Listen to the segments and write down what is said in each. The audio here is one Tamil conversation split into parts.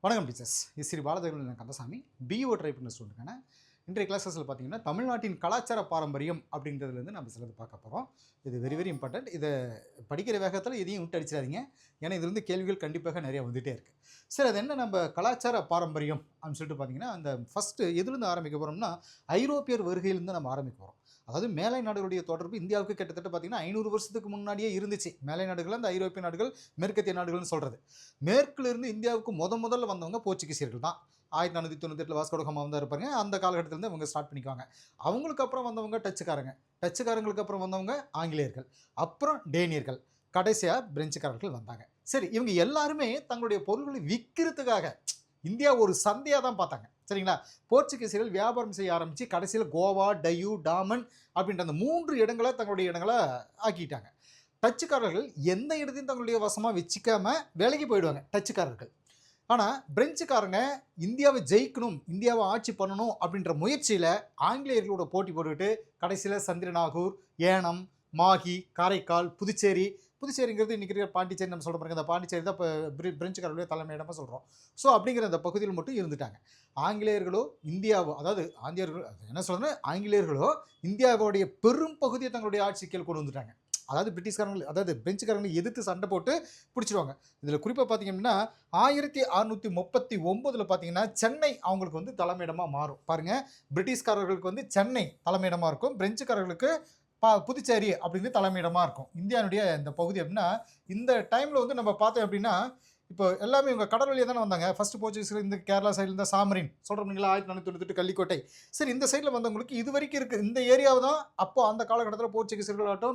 வணக்கம் டீச்சர்ஸ். இது ஸ்ரீ பாலதேவன் கந்தசாமி, பிஇஓ ட்ரை பண்ண ஸ்டூடெண்ட்கான இன்றைய கிளாஸஸில் பார்த்தீங்கன்னா தமிழ்நாட்டின் கலாச்சார பாரம்பரியம் அப்படின்றதுலேருந்து நம்ம சிலது பார்க்க போகிறோம். இது வெரி வெரி இம்பார்ட்டன்ட். இதை படிக்கிற வேகத்தில் எதையும் விட்டு அடிச்சிடாதீங்க, ஏன்னா இதுலேருந்து கேள்விகள் கண்டிப்பாக நிறையா வந்துகிட்டே இருக்குது. சரி, அது என்ன நம்ம கலாச்சார பாரம்பரியம் அப்படின்னு சொல்லிட்டு பார்த்தீங்கன்னா, அந்த ஃபஸ்ட்டு எதுலேருந்து ஆரம்பிக்க போகிறோம்னா ஐரோப்பியர் வருகையிலேருந்து நம்ம ஆரம்பிக்க போகிறோம். அதாவது மேலை நாடுகளுடைய தொடர்பு இந்தியாவுக்கு கிட்டத்தட்ட பார்த்தீங்கன்னா 500 வருஷத்துக்கு முன்னாடியே இருந்துச்சு. மேலை நாடுகள் அந்த ஐரோப்பிய நாடுகள், மேற்கத்திய நாடுகள்னு சொல்கிறது. மேற்கிலிருந்து இந்தியாவுக்கு முதல்ல வந்தவங்க போர்ச்சுகீசியர்கள் தான். 1498 வாஸ்கோ ட காமா வந்தா இருப்பாங்க. அந்த காலகட்டத்திலேருந்து அவங்க ஸ்டார்ட் பண்ணிக்குவாங்க. அவங்களுக்கு அப்புறம் வந்தவங்க டச்சுக்காரங்களுக்கு அப்புறம் வந்தவங்க ஆங்கிலேயர்கள், அப்புறம் டேனியர்கள், கடைசியாக பிரெஞ்சுக்காரர்கள் வந்தாங்க. சரி, இவங்க எல்லாருமே தங்களுடைய பொருள்களை விற்கிறதுக்காக இந்தியா ஒரு சந்தையாக தான் பார்த்தாங்க. சரிங்களா? போர்ச்சுகீசியர்கள் வியாபாரம் செய்ய ஆரம்பித்து கடைசியில் கோவா, டையூ, டாமன் அப்படின்ற அந்த 3 இடங்களை தங்களுடைய இடங்களை ஆக்கிட்டாங்க. டச்சுக்காரர்கள் எந்த இடத்தையும் தங்களுடைய வசமாக வச்சுக்காம வேலைக்கு போயிடுவாங்க டச்சுக்காரர்கள். ஆனால் பிரெஞ்சுக்காரங்க இந்தியாவை ஜெயிக்கணும், இந்தியாவை ஆட்சி பண்ணணும் அப்படின்ற முயற்சியில் ஆங்கிலேயர்களோட போட்டி போட்டுக்கிட்டு கடைசியில் சந்திரநாகூர், ஏனம், மாஹி, காரைக்கால், புதுச்சேரிங்கிறது இன்றைக்கி இருக்கிற பாண்டிச்சேரி நம்ம சொல்கிற பாருங்க. அந்த பாண்டிச்சேரி தான் இப்போ பிரெஞ்சுக்காரர்களுடைய தலைமையிடமாக சொல்கிறோம். ஸோ அப்படிங்கிற அந்த பகுதியில் மட்டும் இருந்துட்டாங்க. ஆங்கிலேயர்களோ இந்தியாவோ, அதாவது என்ன சொல்கிறேன்னா ஆங்கிலேயர்களோ இந்தியாவுடைய பெரும் பகுதியை தங்களுடைய ஆட்சி கீழ் கொண்டு வந்துட்டாங்க. அதாவது பிரிட்டிஷ்காரங்கள், அதாவது பிரெஞ்சுக்காரங்களை எதிர்த்து சண்டை போட்டு பிடிச்சிடுவாங்க. இதில் குறிப்பாக பார்த்தீங்கன்னா 1639 பார்த்தீங்கன்னா சென்னை அவங்களுக்கு வந்து தலைமையிடமாக மாறும். பாருங்கள், பிரிட்டிஷ்காரர்களுக்கு வந்து சென்னை தலைமையிடமாக இருக்கும், பிரெஞ்சுக்காரர்களுக்கு புதுச்சேரி அப்படின்னு தலைமையிடமாக இருக்கும். இந்தியாவுடைய இந்த பகுதி அப்படின்னா இந்த டைமில் வந்து நம்ம பார்த்தோம் அப்படின்னா, இப்போ எல்லாமே இவங்க கடல் வழியாக தானே வந்தாங்க. ஃபஸ்ட்டு போர்ச்சுகீஸில் இந்த கேரளா சைடில் இருந்த சாமரின் சொல்கிறோம்ங்களா, 1498 கள்ளிக்கோட்டை. சரி, இந்த சைடில் வந்தவங்களுக்கு இது வரைக்கும் இருக்குது இந்த ஏரியாவை தான். அப்போ அந்த காலகட்டத்தில் போர்ச்சுகீஸர்களாகட்டும்,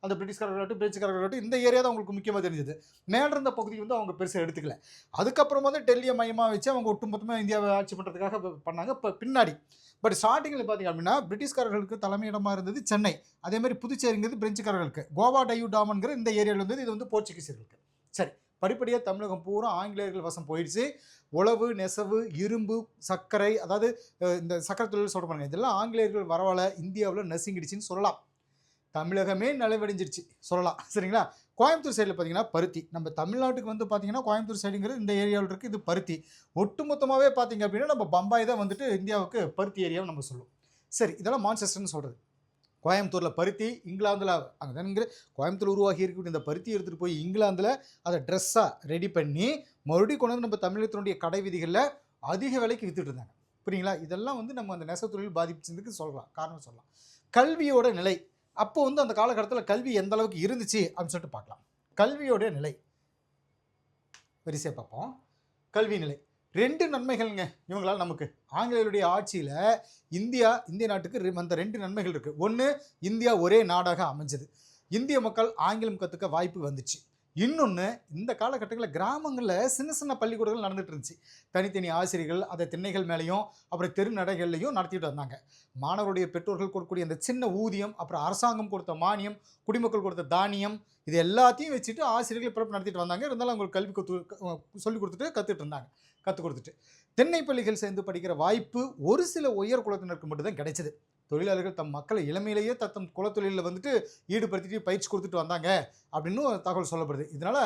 அந்த பிரிட்டிஷ்காரர்களாகட்டும், பிரெஞ்சுக்காரர்களாகட்டும் இந்த ஏரியா தான் அவங்களுக்கு முக்கியமாக தெரிஞ்சது. மேலே இருந்த பகுதி வந்து அவங்க பெருசாக எடுத்துக்கல. அதுக்கப்புறமா தான் டெல்லியை மையமாக வச்சு அவங்க ஒட்டுமொத்தமாக இந்தியாவை ஆட்சி பண்ணுறதுக்காக பண்ணாங்க. இப்போ பின்னாடி பட் ஸ்டார்டிங்கில் பார்த்தீங்க அப்படின்னா பிரிட்டிஷ்காரர்களுக்கு தலைமையிடமாக இருந்தது சென்னை. அதேமாதிரி புதுச்சேரிங்கிறது பிரெஞ்சுக்காரர்களுக்கு, கோவா, டையூ, டாமன்கிற இந்த ஏரியாவில் இருந்தது. இது வந்து போர்ச்சுகீசியர்களுக்கு. சரி, படிப்படியாக தமிழகம் பூரா ஆங்கிலேயர்கள் வசம் போயிடுச்சு. உழவு, நெசவு, இரும்பு, சர்க்கரை, அதாவது இந்த சர்க்கரை தொழில் சொல்கிறாங்க, இதெல்லாம் ஆங்கிலேயர்கள் வரவால இந்தியாவில் நசுங்கிடுச்சின்னு சொல்லலாம். தமிழகமே நலவடைஞ்சிருச்சு சொல்லலாம். சரிங்களா? கோயம்புத்தூர் சைடில் பார்த்தீங்கன்னா பருத்தி. நம்ம தமிழ்நாட்டுக்கு வந்து பார்த்தீங்கன்னா கோயம்புத்தூர் சைடுங்கிறது இந்த ஏரியாவில் இருக்குது, இது பருத்தி. ஒட்டுமொத்தமாகவே பார்த்தீங்க அப்படின்னா நம்ம பம்பாய் தான் வந்துட்டு இந்தியாவுக்கு பருத்தி ஏரியாவை நம்ம சொல்லுவோம். சரி, இதெல்லாம் மான்செஸ்டர்னு சொல்கிறது. கோயம்புத்தூரில் பருத்தி, இங்கிலாந்தில் அங்கே கோயம்புத்தூர் உருவாகி இருக்கக்கூடிய இந்த பருத்தி எடுத்துகிட்டு போய் இங்கிலாந்தில் அதை ட்ரெஸ்ஸாக ரெடி பண்ணி மறுபடியும் கொண்டு வந்து நம்ம தமிழகத்தினுடைய கடை விதிகளில் அதிக விலைக்கு விற்றுட்டு இருந்தாங்க. புரியுங்களா? இதெல்லாம் வந்து நம்ம அந்த நெசத்தொழில் பாதிச்சதுக்கு சொல்லலாம், காரணம் சொல்லலாம். கல்வியோட நிலை அப்போ வந்து அந்த காலகட்டத்தில் கல்வி எந்த அளவுக்கு இருந்துச்சு அப்படின்னு சொல்லிட்டு பார்க்கலாம். கல்வியோட நிலை வரிசையாக பார்ப்போம். கல்வி நிலை 2 நன்மைகள்ங்க இவங்களால் நமக்கு. ஆங்கிலேயருடைய ஆட்சியில் இந்திய நாட்டுக்கு அந்த 2 நன்மைகள் இருக்குது. ஒன்று, இந்தியா ஒரே நாடாக அமைஞ்சது, இந்திய மக்கள் ஆங்கிலம் கற்றுக்க வாய்ப்பு வந்துச்சு. இன்னொன்று, இந்த காலகட்டங்களில் கிராமங்களில் சின்ன சின்ன பள்ளிக்கூடங்கள் நடந்துகிட்டு இருந்துச்சு. தனித்தனி ஆசிரியர்கள் அதை திண்ணைகள் மேலேயும் அப்புறம் தெரு நடைகள்லையும் நடத்திட்டு வந்தாங்க. மாணவருடைய பெற்றோர்கள் கொடுக்கக்கூடிய அந்த சின்ன ஊதியம், அப்புறம் அரசாங்கம் கொடுத்த மானியம், குடிமக்கள் கொடுத்த தானியம், இது எல்லாத்தையும் வச்சுட்டு ஆசிரியர்கள் பிறப்பு நடத்திட்டு வந்தாங்க. இருந்தாலும் அவங்களுக்கு கல்வி சொல்லிக் கொடுத்துட்டு கற்றுக் கொடுத்துட்டு தென்னை பள்ளிகள் சேர்ந்து படிக்கிற வாய்ப்பு ஒரு சில உயர் குலத்தினருக்கு மட்டும்தான் கிடைச்சது. தொழிலாளர்கள் தம் மக்களை இளமையிலேயே தத்தம் குலத்தொழிலில் வந்துட்டு ஈடுபடுத்திட்டு பயிற்சி கொடுத்துட்டு வந்தாங்க அப்படின்னு தகவல் சொல்லப்படுது. இதனால்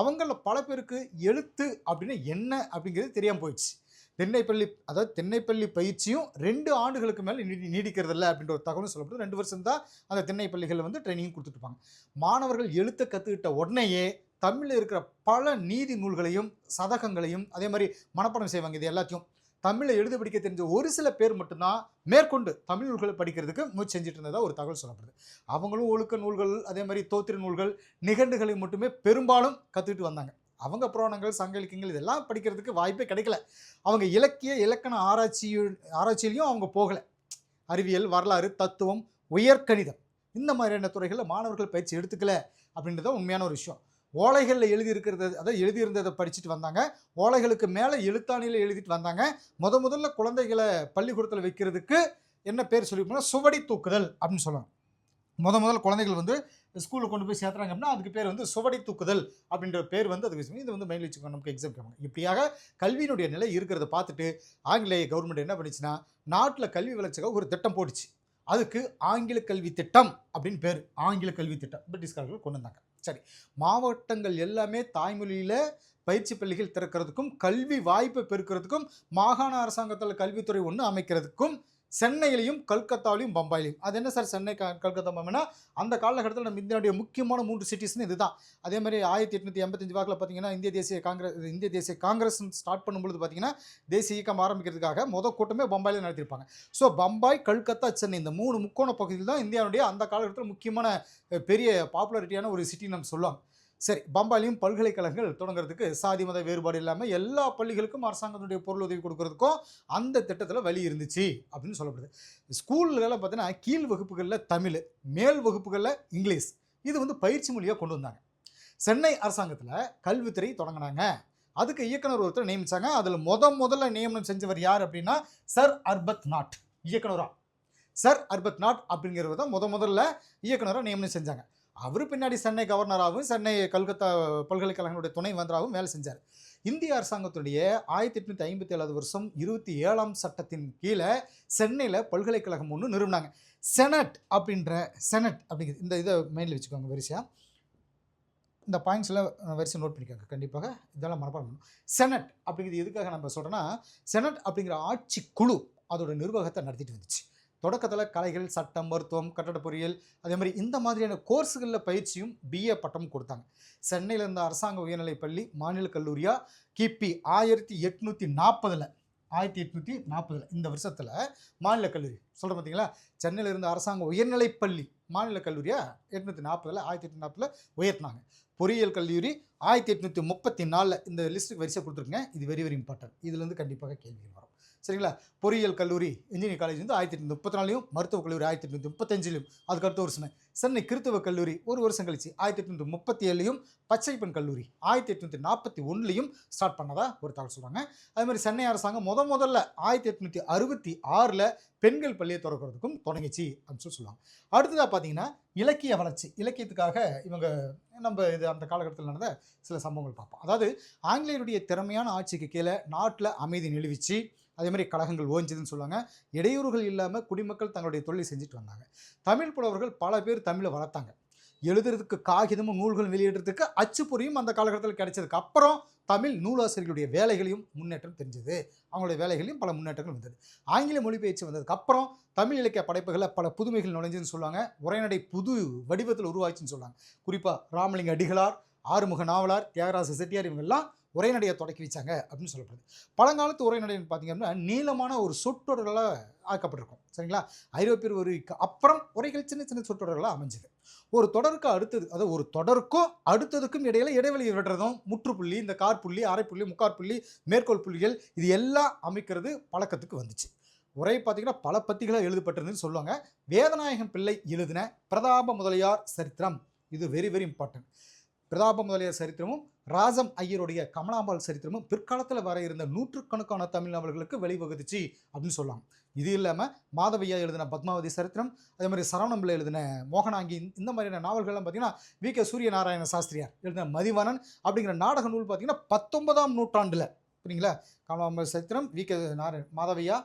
அவங்களில் பல பேருக்கு எழுத்து அப்படின்னு என்ன அப்படிங்கிறது தெரியாமல் போயிடுச்சு. தென்னைப்பள்ளி பயிற்சியும் 2 ஆண்டுகளுக்கு மேலே நீடிக்கிறதில்ல அப்படின்ற ஒரு தகவலும் சொல்லப்படுது. 2 வருஷம் தான் அந்த தென்னைப்பள்ளிகளில் வந்து ட்ரைனிங் கொடுத்துட்ருப்பாங்க. மாணவர்கள் எழுத்தை கற்றுக்கிட்ட உடனேயே தமிழில் இருக்கிற பல நீதி நூல்களையும் சதகங்களையும் அதே மாதிரி மனப்பாடம் செய்வாங்க. இது எல்லாத்தையும் தமிழில் எழுத படிக்க தெரிஞ்ச ஒரு சில பேர் மட்டும்தான் மேற்கொண்டு தமிழ் நூல்களை படிக்கிறதுக்கு முயற்சி செஞ்சுட்டு இருந்ததா ஒரு தகவல் சொல்லப்படுது. அவங்களும் ஒழுக்க நூல்கள், அதே மாதிரி தோத்திர நூல்கள், நிகண்டுகளை மட்டுமே பெரும்பாலும் கற்றுக்கிட்டு வந்தாங்க. அவங்க புராணங்கள், சங்க இலக்கியங்கள் இதெல்லாம் படிக்கிறதுக்கு வாய்ப்பே கிடைக்கல. அவங்க இலக்கண ஆராய்ச்சியிலையும் அவங்க போகலை. அறிவியல், வரலாறு, தத்துவம், உயர்கணிதம் இந்த மாதிரியான துறைகளில் மாணவர்கள் பயிற்சி எடுத்துக்கல அப்படின்றத உண்மையான ஒரு விஷயம். ஓலைகளில் எழுதியிருந்ததை படிச்சுட்டு வந்தாங்க. ஓலைகளுக்கு மேலே எழுத்தாணியில் எழுதிட்டு வந்தாங்க. முதல்ல குழந்தைகளை பள்ளிக்கூடத்தில் வைக்கிறதுக்கு என்ன பேர் சொல்லியிருப்போம்னா சுவடி தூக்குதல் அப்படின்னு சொல்லுவாங்க. முதல் குழந்தைகள் வந்து ஸ்கூலில் கொண்டு போய் சேர்த்துறாங்க அப்படின்னா அதுக்கு பேர் வந்து சுவடி தூக்குதல் அப்படின்ற பேர் வந்து அதுக்கு இது வந்து மெயின் வச்சுக்கணும், நமக்கு எக்ஸாம் கேட்பாங்க. இப்படியாக கல்வியினுடைய நிலை இருக்கிறத பார்த்துட்டு ஆங்கிலேய கவர்மெண்ட் என்ன பண்ணிச்சுன்னா நாட்டில் கல்வி வளர்ச்சிக்காக ஒரு திட்டம் போட்டுச்சு. அதுக்கு ஆங்கில கல்வி திட்டம் அப்படின்னு பேர். ஆங்கில கல்வி திட்டம் பிரிட்டிஷ்காரர்கள் கொண்டு வந்தாங்க. சரி, மாவட்டங்கள் எல்லாமே தாய்மொழியில் பயிற்சி பள்ளிகள் திறக்கிறதுக்கும் கல்வி வாய்ப்பை பெருக்கிறதுக்கும் மாகாண அரசாங்கத்தில் கல்வித்துறை ஒன்று அமைக்கிறதுக்கும் சென்னையிலையும் கல்கத்தாவிலையும் பம்பாயிலையும். அது என்ன சார் சென்னை கல்கத்தா பம்பாய்னா அந்த காலகட்டத்தில் நம்ம இந்தியாவுடைய முக்கியமான 3 சிட்டிஸ்னு இதுதான். அதே மாதிரி 1885 வாக்கில் பார்த்தீங்கன்னா இந்திய தேசிய காங்கிரஸ் ஸ்டார்ட் பண்ணும்பொழுது பார்த்தீங்கன்னா தேசிய இயக்கம் ஆரம்பிக்கிறதுக்காக கூட்டமே பம்பாயில் நடத்தியிருப்பாங்க. ஸோ பம்பாய், கல்கத்தா, சென்னை இந்த 3 முக்கோண பகுதியில் தான் இந்தியாவுடைய அந்த காலகட்டத்தில் முக்கியமான பெரிய பாப்புலாரிட்டியான ஒரு சிட்டி நம்ம சொல்லுவாங்க. சரி, பம்பாயிலையும் பல்கலைக்கழகங்கள் தொடங்குறதுக்கு சாதி மத வேறுபாடு இல்லாமல் எல்லா பள்ளிகளுக்கும் அரசாங்கத்தினுடைய பொருள் உதவி கொடுக்கறதுக்கும் அந்த திட்டத்தில் வழி இருந்துச்சு அப்படின்னு சொல்லப்படுது. ஸ்கூல்களில் பார்த்தீங்கன்னா கீழ் வகுப்புகளில் தமிழ், மேல் வகுப்புகளில் இங்கிலீஷ், இது பயிற்சி மொழியாக கொண்டு வந்தாங்க. சென்னை அரசாங்கத்தில் கல்வித்துறை தொடங்கினாங்க. அதுக்கு இயக்குனர் ஒருத்தர் நியமித்தாங்க. அதில் முதல்ல நியமனம் செஞ்சவர் யார் அப்படின்னா சர் அர்பத் நாட் இயக்குனராக. சர் அர்பத் நாட் அப்படிங்கிறவர் தான் முதல்ல இயக்குனராக நியமனம் செஞ்சாங்க. அவர் பின்னாடி சென்னை கவர்னராகவும் சென்னை கல்கத்தா பல்கலைக்கழகங்களுடைய துணைவேந்தராகவும் வேலை செஞ்சார். இந்திய அரசாங்கத்துடைய 1857 வருஷம் 27ஆம் சட்டத்தின் கீழே சென்னையில் பல்கலைக்கழகம் ஒன்று நிறுவனாங்க. செனட் அப்படிங்கிறது இந்த இதை மைண்டில் வச்சுக்கோங்க. வரிசையாக இந்த பாயிண்ட்ஸில் வரிசை நோட் பண்ணிக்கோங்க. கண்டிப்பாக இதெல்லாம் மனப்பாடம் பண்ணணும். செனட் அப்படிங்கிறது எதுக்காக நம்ம சொல்கிறோன்னா, செனட் அப்படிங்கிற ஆட்சி குழு அதோட நிர்வாகத்தை நடத்திட்டு வந்துச்சு. தொடக்கத்தில் கலைகள், சட்டம், மருத்துவம், கட்டட பொறியியல், அதே மாதிரி இந்த மாதிரியான கோர்ஸுகளில் பயிற்சியும் BA பட்டமும் கொடுத்தாங்க. சென்னையில் இருந்த அரசாங்க உயர்நிலைப் பள்ளி மாநில கல்லூரியாக கிபி 1840 இந்த வருஷத்தில் மாநில கல்லூரி சொல்கிறேன் பார்த்தீங்களா. சென்னையில் இருந்த அரசாங்க உயர்நிலைப் பள்ளி மாநில கல்லூரியாக 1840 உயர்த்தினாங்க. பொறியியல் கல்லூரி 1834 இந்த லிஸ்ட்டுக்கு வரிசை கொடுத்துருங்க. இது வெரி வெரி இம்பார்ட்டன்ட். இதுலேருந்து கண்டிப்பாக கேள்விகள் வரும். சரிங்களா. பொறியியல் கல்லூரி இன்ஜினியரிங் காலேஜ் 1834 மருத்துவக் கல்லூரி 1835 அதுக்கடுத்த வருஷம். சென்னை கிறித்துவ கல்லூரி ஒரு வருஷம் கழிச்சு 1837 பச்சைப்பெண் கல்லூரி 1841 ஸ்டார்ட் பண்ணதா ஒரு தகவல் சொல்கிறாங்க. அதே மாதிரி சென்னை அரசாங்கம் முதல்ல 1866 பெண்கள் பள்ளியை திறக்கிறதுக்கும் தொடங்கிச்சு அப்படின்னு சொல்லுவாங்க. அடுத்ததாக பார்த்தீங்கன்னா இலக்கிய வளர்ச்சி. இலக்கியத்துக்காக இவங்க நம்ம இது அந்த காலகட்டத்தில் நடந்த சில சம்பவங்கள் பார்ப்போம். அதாவது ஆங்கிலேயருடைய திறமையான ஆட்சிக்கு கீழே நாட்டில் அமைதி நிலவிச்சு. அதே மாதிரி கழகங்கள் ஓஞ்சுதுன்னு சொல்லுவாங்க. இடையூறுகள் இல்லாமல் குடிமக்கள் தங்களுடைய தொழிலை செஞ்சுட்டு வந்தாங்க. தமிழ் புலவர்கள் பல பேர் தமிழை வளர்த்தாங்க. எழுதுறதுக்கு காகிதமும் நூல்களும் வெளியிடுறதுக்கு அச்சுப்பொறியும் அந்த காலகட்டத்தில் கிடைச்சதுக்கு அப்புறம் தமிழ் நூலாசிரியர்களுடைய வேலைகளையும் முன்னேற்றம் தெரிஞ்சது. அவங்களுடைய வேலைகளையும் பல முன்னேற்றங்கள் வந்தது. ஆங்கில மொழிபெயர்ச்சி வந்ததுக்கு அப்புறம் தமிழ் இலக்கிய படைப்புகளில் பல புதுமைகள் நுழைஞ்சுன்னு சொல்லுவாங்க. உரைநடை புது வடிவத்தில் உருவாச்சுன்னு சொல்லுவாங்க. குறிப்பாக ராமலிங்க அடிகளார், ஆறுமுக நாவலார், தியாகராச செட்டியார் இவங்கெல்லாம் உரைநடையை தொடக்கி வச்சாங்க அப்படின்னு சொல்லப்படுது. பழங்காலத்து உரைநடைன்னு பார்த்தீங்க அப்படின்னா நீளமான ஒரு சொற்றொடர்களாக ஆக்கப்பட்டிருக்கும். சரிங்களா. ஐரோப்பியர் வருகைக்கு அப்புறம் உரைகள் சின்ன சின்ன சொற்றொடர்களாக அமைஞ்சது. ஒரு தொடருக்கு அடுத்தது, அதாவது ஒரு தொடருக்கும் அடுத்ததுக்கும் இடையில இடைவெளி விடுறதும், முற்றுப்புள்ளி, இந்த காற்புள்ளி, அரைப்புள்ளி, முக்காற்புள்ளி, மேற்கோள் புள்ளிகள், இது எல்லாம் அமைக்கிறது பழக்கத்துக்கு வந்துச்சு. உரை பார்த்தீங்கன்னா பல பத்திகளாக எழுதப்பட்டிருந்துன்னு சொல்லுவாங்க. வேதநாயகம் பிள்ளை எழுதின பிரதாப முதலியார் சரித்திரம் இது வெரி வெரி இம்பார்ட்டன்ட். பிரதாப முதலியார் சரித்திரமும் ராஜம் ஐயருடைய கமலாம்பாள் சரித்திரமும் பிற்காலத்தில் வர இருந்த நூற்றுக்கணக்கான தமிழ் நாவல்களுக்கு வழிவகுத்துச்சு அப்படின்னு சொல்லுவாங்க. இது இல்லாமல் மாதவையா எழுதின பத்மாவதி சரித்திரம், அதே மாதிரி சரவணம்பிள்ளை எழுதின மோகனாங்கி, இந்த மாதிரியான நாவல்கள்லாம் பார்த்தீங்கன்னா VK சூரியநாராயண சாஸ்திரியார் எழுதின மதிவாணன் அப்படிங்கிற நாடக நூல் பார்த்தீங்கன்னா 19ஆம் நூற்றாண்டில். சரிங்களா. கமலாம்பாள் சரித்திரம், VK மாதவையா,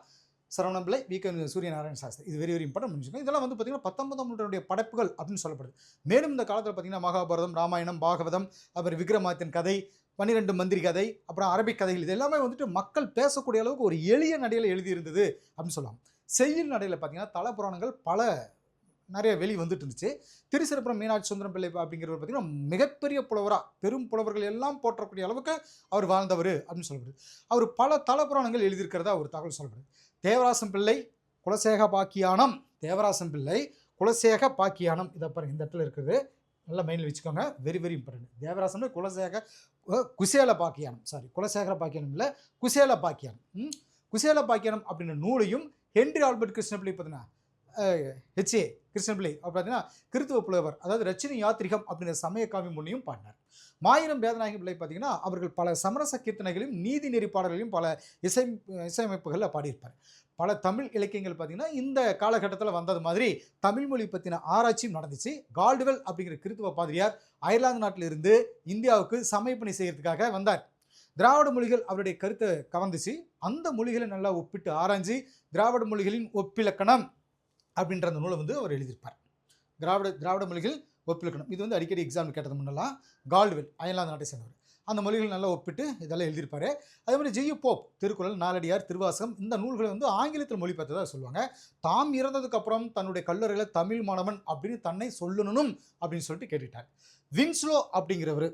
சரவணம்பிள்ளை, VK சூரியநாராயண சாஸ்திரி, இது வெரி வெரி இம்பார்ட்டன் முடிஞ்சுக்கணும். இதெல்லாம் பார்த்தீங்கன்னா 19ஆம் நூற்றாண்டுடைய படைப்புகள் அப்படின்னு சொல்லப்படுது. மேலும் இந்த காலத்தில் பார்த்தீங்கன்னா மகாபாரதம், ராமாயணம், பாகவதம், அப்புறம் விக்ரமாதித்தன் கதை, 12 மந்திரி கதை, அப்புறம் அரபிக் கதைகள், இது எல்லாமே மக்கள் பேசக்கூடிய அளவுக்கு ஒரு எளிய நடையில் எழுதியிருந்தது அப்படின்னு சொல்லலாம். செய்யுள் நடையில் பார்த்தீங்கன்னா தல புராணங்கள் பல நிறைய வெளி வந்துட்டு இருந்துச்சு. திருச்சிற்றம்பலம் மீனாட்சி சுந்தரம் பிள்ளை அப்படிங்கிறவர் பார்த்தீங்கன்னா மிகப்பெரிய புலவராக, பெரும் புலவர்கள் எல்லாம் போற்றக்கூடிய அளவுக்கு அவர் வாழ்ந்தவர் அப்படின்னு சொல்லப்படுது. அவர் பல தல புராணங்கள் எழுதியிருக்கிறதா ஒரு தகவல் சொல்லப்படுது. தேவராசம் பிள்ளை குலசேக பாக்கியானம், இதை பாருங்க இந்த இடத்துல இருக்குது, நல்லா மைண்டில் வச்சுக்கோங்க. Very very important. தேவராசம் குசேல பாக்கியானம் இல்லை, குசேல பாக்கியானம் அப்படின்ற நூலையும் ஹென்றி ஆல்பர்ட் கிருஷ்ணபிள்ளை பார்த்தீங்கன்னா HA கிருஷ்ணபிள்ளை பார்த்தீங்கன்னா கிறித்துவ புலவர், அதாவது ரச்சினி யாத்திரிகம் அப்படின்ற சமய காவியம் ஒன்றையும் பாடினார். மாயிரம் வேதநாயகம் பிள்ளை பார்த்தீங்கன்னா அவர்கள் பல சமரச கீர்த்தனைகளையும் நீதி நெறி பாடல்களையும் பல இசையமைப்புகளில் பாடியிருப்பார். பல தமிழ் இலக்கியங்கள் பார்த்தீங்கன்னா இந்த காலகட்டத்தில் வந்தது மாதிரி தமிழ் மொழி பற்றின ஆராய்ச்சியும் நடந்துச்சு. கால்டுவெல் அப்படிங்கிற கிறித்துவ பாதிரியார் அயர்லாந்து நாட்டிலிருந்து இந்தியாவுக்கு சமயப்பணி செய்கிறதுக்காக வந்தார். திராவிட மொழிகள் அவருடைய கருத்தை கவர்ந்துச்சு. அந்த மொழிகளை நல்லா ஒப்பிட்டு ஆராய்ச்சி திராவிட மொழிகளின் ஒப்பிலக்கணம் அப்படின்ற அந்த நூலை அவர் எழுதியிருப்பார். திராவிட மொழிகள் ஒப்பிலக்கணம், இது அடிக்கடி எக்ஸாம் கேட்டது முன்னெல்லாம். கால்டுவெல் அயர்லாந்து நாட்டை சேர்ந்தவர். அந்த மொழிகள் நல்லா ஒப்பிட்டு இதெல்லாம் எழுதியிருப்பாரு. அதே மாதிரி ஜி.யு. போப் திருக்குறள், நாலடியார், திருவாசகம் இந்த நூல்களை வந்து ஆங்கிலத்தில் மொழிபெயர்த்ததா சொல்லுவாங்க. தாம் இறந்ததுக்கு அப்புறம் தன்னுடைய கல்லறையில தமிழ் மாணவன் அப்படின்னு தன்னை சொல்லணும் அப்படின்னு சொல்லிட்டு கேட்டுட்டார். வின்ஸ்லோ அப்படிங்கிறவர்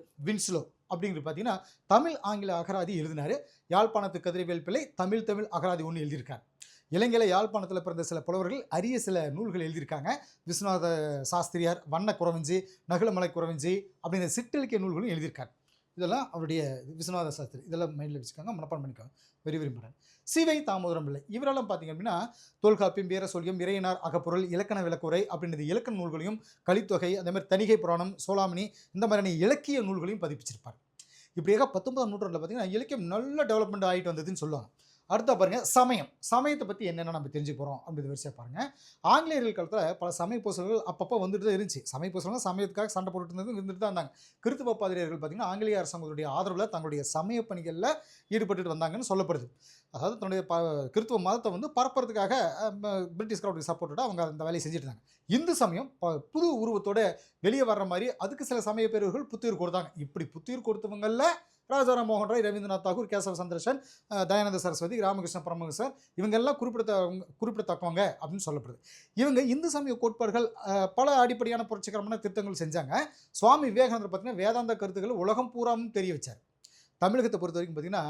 பார்த்தீங்கன்னா தமிழ் ஆங்கில அகராதி எழுதினாரு. யாழ்ப்பாணத்து கதிரவேல் பிள்ளை தமிழ் அகராதி ஒன்று எழுதியிருக்கார். இலங்கையில யாழ்ப்பாணத்தில் பிறந்த சில புலவர்கள் அரிய சில நூல்கள் எழுதியிருக்காங்க. விஸ்வநாத சாஸ்திரியார், வண்ண குறவஞ்சி, நகுலமலை குறவஞ்சி அப்படிங்கிற சிற்றிலக்கிய நூல்களும் எழுதியிருக்கார். இதெல்லாம் அவருடைய விஸ்வநாத சாஸ்திரி, இதெல்லாம் மைண்டில் வச்சுக்கோங்க, மனப்பாடம் பண்ணிக்கோங்க. Very very important. சிவை தாமோதரம் பிள்ளை இவரெல்லாம் பார்த்தீங்க அப்படின்னா தொல்காப்பியம், வீர சொல்யம், இறையனார் அகப்பொருள், இலக்கண விளக்குரை அப்படின்றது இலக்கண நூல்களையும், கலித்தொகை, அதே மாதிரி தணிகை புராணம், சோலாமணி இந்த மாதிரியான இலக்கிய நூல்களையும் பதிப்பிச்சிருப்பார். இப்படியாக 19ஆம் நூற்றாண்டில் பார்த்தீங்கன்னா இலக்கியம் நல்ல டெவலப்மெண்ட் ஆகிட்டு வந்ததுன்னு சொல்லுவாங்க. அடுத்த பாருங்க சமயத்தை பற்றி என்னென்ன நம்ம தெரிஞ்சுக்க போகிறோம் அப்படின்ற வரிசையாக பாருங்க. ஆங்கிலேயர்கள் காலத்தில் பல சமய பூசல்கள் அப்பப்போ வந்துட்டு தான் இருந்துச்சு. சமய பூசல்கள் சமயத்துக்காக சண்டை போட்டுட்டு இருந்துட்டு தான் இருந்தாங்க. கிறித்துவ பாதிரியார்கள் பார்த்தீங்கன்னா ஆங்கிலேய அரசாங்கத்துடைய ஆதரவில் தங்களுடைய சமய பணிகளில் ஈடுபட்டு வந்தாங்கன்னு சொல்லப்படுது. அதாவது தன்னுடைய கிறித்துவ மதத்தை வந்து பரப்புறதுக்காக பிரிட்டிஷ்காரோடைய சப்போர்ட்டோட அவங்க அந்த வேலையை செஞ்சுட்டு இருந்தாங்க. இந்து சமயம் புது உருவத்தோட வெளியே வர்ற மாதிரி அதுக்கு சில சமய பேரவர்கள் புத்துயிர் கொடுத்தாங்க. இப்படி புத்துயிர் கொடுத்தவங்களில் ராஜாராம் மோகன் ராய், ரவீந்திரநாத் தாகூர், கேசவ சந்திரசன், தயானந்த சரஸ்வதி, ராமகிருஷ்ண பரமஹம்சர் இவங்கெல்லாம் குறிப்பிடத்தக்கவங்க அப்படின்னு சொல்லப்படுது. இவங்க இந்து சமய கோட்பாடுகள் பல அடிப்படையான புரட்சிகரமான திருத்தங்கள் செஞ்சாங்க. சுவாமி விவேகானந்தர் பார்த்தீங்கன்னா வேதாந்த கருத்துக்கள் உலகம் பூராவும் தெரிய வச்சார். தமிழகத்தை பொறுத்த வரைக்கும் பார்த்தீங்கன்னா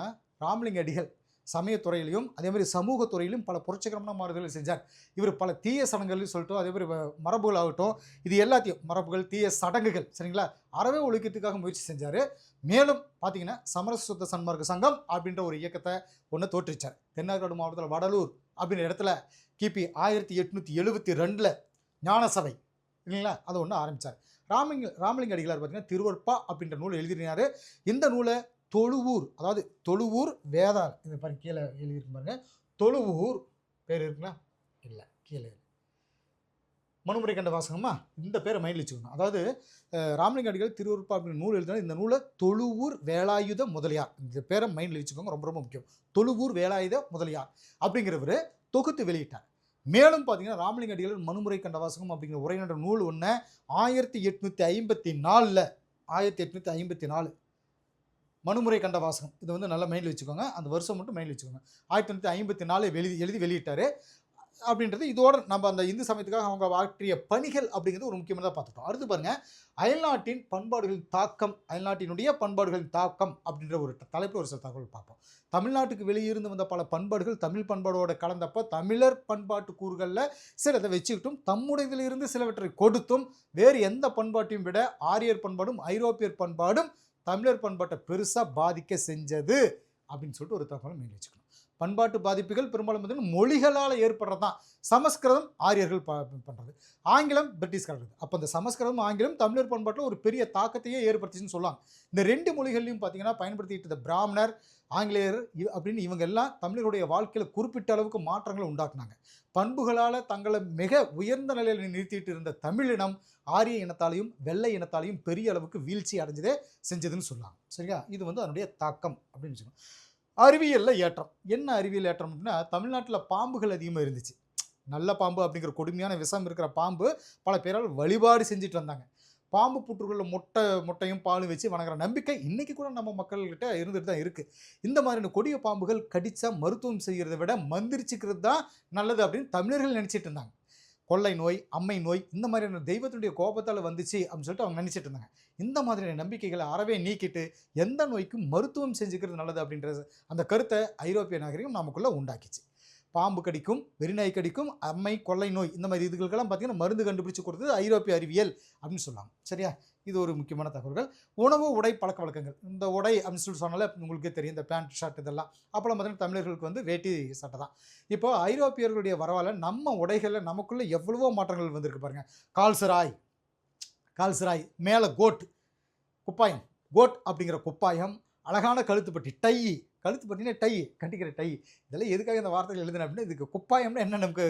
ராமலிங்க அடிகள் சமயத்துறையிலையும் அதே மாதிரி சமூகத்துறையிலும் பல புரட்சிகரமான மாறுதல்கள் செஞ்சார். இவர் பல தீய சடங்குகள் சொல்லிட்டோம், அதே மாதிரி மரபுகள் ஆகட்டும், இது எல்லாத்தையும் மரபுகள், தீய சடங்குகள் சரிங்களா அறவே ஒழிக்கிறதுக்காக முயற்சி செஞ்சார். மேலும் பார்த்தீங்கன்னா சமரச சுத்த சன்மார்க்க சங்கம் அப்படின்ற ஒரு இயக்கத்தை ஒன்று தோற்றுச்சார். தென்னார்காடு மாவட்டத்தில் வடலூர் அப்படின்ற இடத்துல கிபி 1872 ஞான சபை இல்லைங்களா அதை ஒன்று ஆரம்பித்தார். ராமலிங்க அடிகளார் பார்த்தீங்கன்னா திருவற்பா அப்படின்ற நூல் எழுதினார். இந்த நூலை தொழுவூர், அதாவது தொழுவூர் வேதார், இந்த பாருங்க கீழே எழுதியிருக்கு பாருங்க, தொழுவூர் பேர் இருக்குங்களா இல்லை கீழே மனுமுறை கண்ட வாசகமா இந்த பேரை மைண்டில் வச்சுக்கணும். அதாவது ராமலிங்க அடிகள் திருவருப்பா அப்படின்னு நூல் எழுதினா இந்த நூலை தொழுவூர் வேலாயுத முதலியார், இந்த பேரை மைண்டில் வச்சுக்கோங்க, ரொம்ப ரொம்ப முக்கியம். தொழுவூர் வேலாயுத முதலியார் அப்படிங்கிறவர் தொகுத்து வெளியிட்டார். மேலும் பார்த்தீங்கன்னா ராமலிங்க அடிகள் மனுமுறை கண்ட வாசகம் அப்படிங்கிற உரைநடை நூல் ஒன்று 1854 மனுமுறை கண்ட வாசகம், இது வந்து நல்லா மைண்டில் வச்சுக்கோங்க, அந்த வருஷம் மட்டும் மைண்டில் வச்சுக்கோங்க. 1954 எழுதி வெளியிட்டார். அப்படின்றது இதோட நம்ம அந்த இந்து சமயத்துக்காக அவங்க ஆற்றிய பணிகள் அப்படிங்கிறது ஒரு முக்கியமானதாக பார்த்துட்டோம். அடுத்து பாருங்க அயல்நாட்டின் பண்பாடுகளின் தாக்கம், அயல்நாட்டினுடைய பண்பாடுகளின் தாக்கம் அப்படின்ற ஒரு தலைப்பில் ஒரு சில தகவல் பார்ப்போம். தமிழ்நாட்டுக்கு வெளியிருந்து வந்த பல பண்பாடுகள் தமிழ் பண்பாடோட கலந்தப்போ தமிழர் பண்பாட்டு கூறுகளில் சிலதை வச்சுக்கிட்டும் தம்முடையதிலிருந்து சிலவற்றை கொடுத்தும் வேறு எந்த பண்பாட்டையும் விட ஆரியர் பண்பாடும் ஐரோப்பியர் பண்பாடும் தமிழர் பண்பாட்டை பெருசாக பாதிக்க செஞ்சது அப்படின்னு சொல்லிட்டு ஒரு தகவல் மீன் வச்சுக்கணும். பண்பாட்டு பாதிப்புகள் பெரும்பாலும் பார்த்தீங்கன்னா மொழிகளால் ஏற்படுறது தான். சமஸ்கிருதம் ஆரியர்கள் பண்ணுறது, ஆங்கிலம் பிரிட்டிஷ்காரர்கள். அப்போ இந்த சமஸ்கிருதம் ஆங்கிலம் தமிழர் பண்பாட்டில் ஒரு பெரிய தாக்கத்தையே ஏற்படுத்திச்சுன்னு சொல்லுவாங்க. இந்த ரெண்டு மொழிகள்லையும் பார்த்தீங்கன்னா பயன்படுத்திட்டு இருந்த பிராமணர், ஆங்கிலேயர் அப்படின்னு இவங்க எல்லாம் தமிழர்களுடைய வாழ்க்கையில் குறிப்பிட்ட அளவுக்கு மாற்றங்களை உண்டாக்குனாங்க. பண்புகளால் தங்களை மிக உயர்ந்த நிலையில் நிறுத்திட்டு இருந்த தமிழினம் ஆரிய இனத்தாலையும் வெள்ளை இனத்தாலையும் பெரிய அளவுக்கு வீழ்ச்சி அடைஞ்சதே செஞ்சதுன்னு சொல்லலாம். சரியா, இது வந்து அதனுடைய தாக்கம் அப்படின்னு சொல்லணும். அறிவியலில் ஏற்றம், என்ன அறிவியல் ஏற்றம் அப்படின்னா தமிழ்நாட்டில் பாம்புகள் அதிகமாக இருந்துச்சு. நல்ல பாம்பு அப்படிங்கிற கொடுமையான விஷம் இருக்கிற பாம்பு பல பேரால் வழிபாடு செஞ்சுட்டு வந்தாங்க. பாம்பு புற்றுகளில் முட்டையும் பாலும் வச்சு வணங்குற நம்பிக்கை இன்றைக்கி கூட நம்ம மக்கள்கிட்ட இருந்துட்டு தான் இருக்குது. இந்த மாதிரியான கொடிய பாம்புகள் கடித்தா மருத்துவம் செய்கிறத விட மந்திரிச்சிக்கிறது தான் நல்லது அப்படின்னு தமிழர்கள் நினச்சிட்டு இருந்தாங்க. கொள்ளை நோய், அம்மை நோய் இந்த மாதிரியான தெய்வத்தினுடைய கோபத்தால் வந்துச்சு அப்படின்னு சொல்லிட்டு அவங்க நினச்சிட்டு இருந்தாங்க. இந்த மாதிரியான நம்பிக்கைகளை அறவே நீக்கிட்டு எந்த நோய்க்கும் மருத்துவம் செஞ்சுக்கிறது நல்லது அப்படின்ற அந்த கருத்தை ஐரோப்பிய நாகரிகம் நமக்குள்ளே உண்டாக்கிச்சு. பாம்பு கடிக்கும், வெறிநாய் கடிக்கும், அம்மை, கொள்ளை நோய் இந்த மாதிரி இதுகளுக்கெல்லாம் பார்த்தீங்கன்னா மருந்து கண்டுபிடிச்சு கொடுத்தது ஐரோப்பிய அறிவியல் அப்படின்னு சொல்லுவாங்க. சரியா, இது ஒரு முக்கியமான தகவல்கள். உணவு, உடை, பழக்க வழக்கங்கள். இந்த உடை அப்படின்னு சொல்லிட்டு சொன்னாலே உங்களுக்கே தெரியும், இந்த பேண்ட் ஷர்ட் இதெல்லாம். அப்போலாம் பார்த்தீங்கன்னா தமிழர்களுக்கு வந்து வேட்டி சட்டை தான். இப்போ ஐரோப்பியர்களுடைய வரவால் நம்ம உடைகளில் நமக்குள்ளே எவ்வளவோ மாற்றங்கள் வந்திருக்கு பாருங்கள். கால்சராய், மேலே குப்பாயம், கோட் அப்படிங்கிற குப்பாயம், அழகான கழுத்துப்பட்டி, கழுத்துப்பட்டினா டை, கட்டிக்கிற டை. இதெல்லாம் எதுக்காக இந்த வார்த்தைகள் எழுதுனேன் அப்படின்னா இதுக்கு குப்பாயம்னா என்ன நமக்கு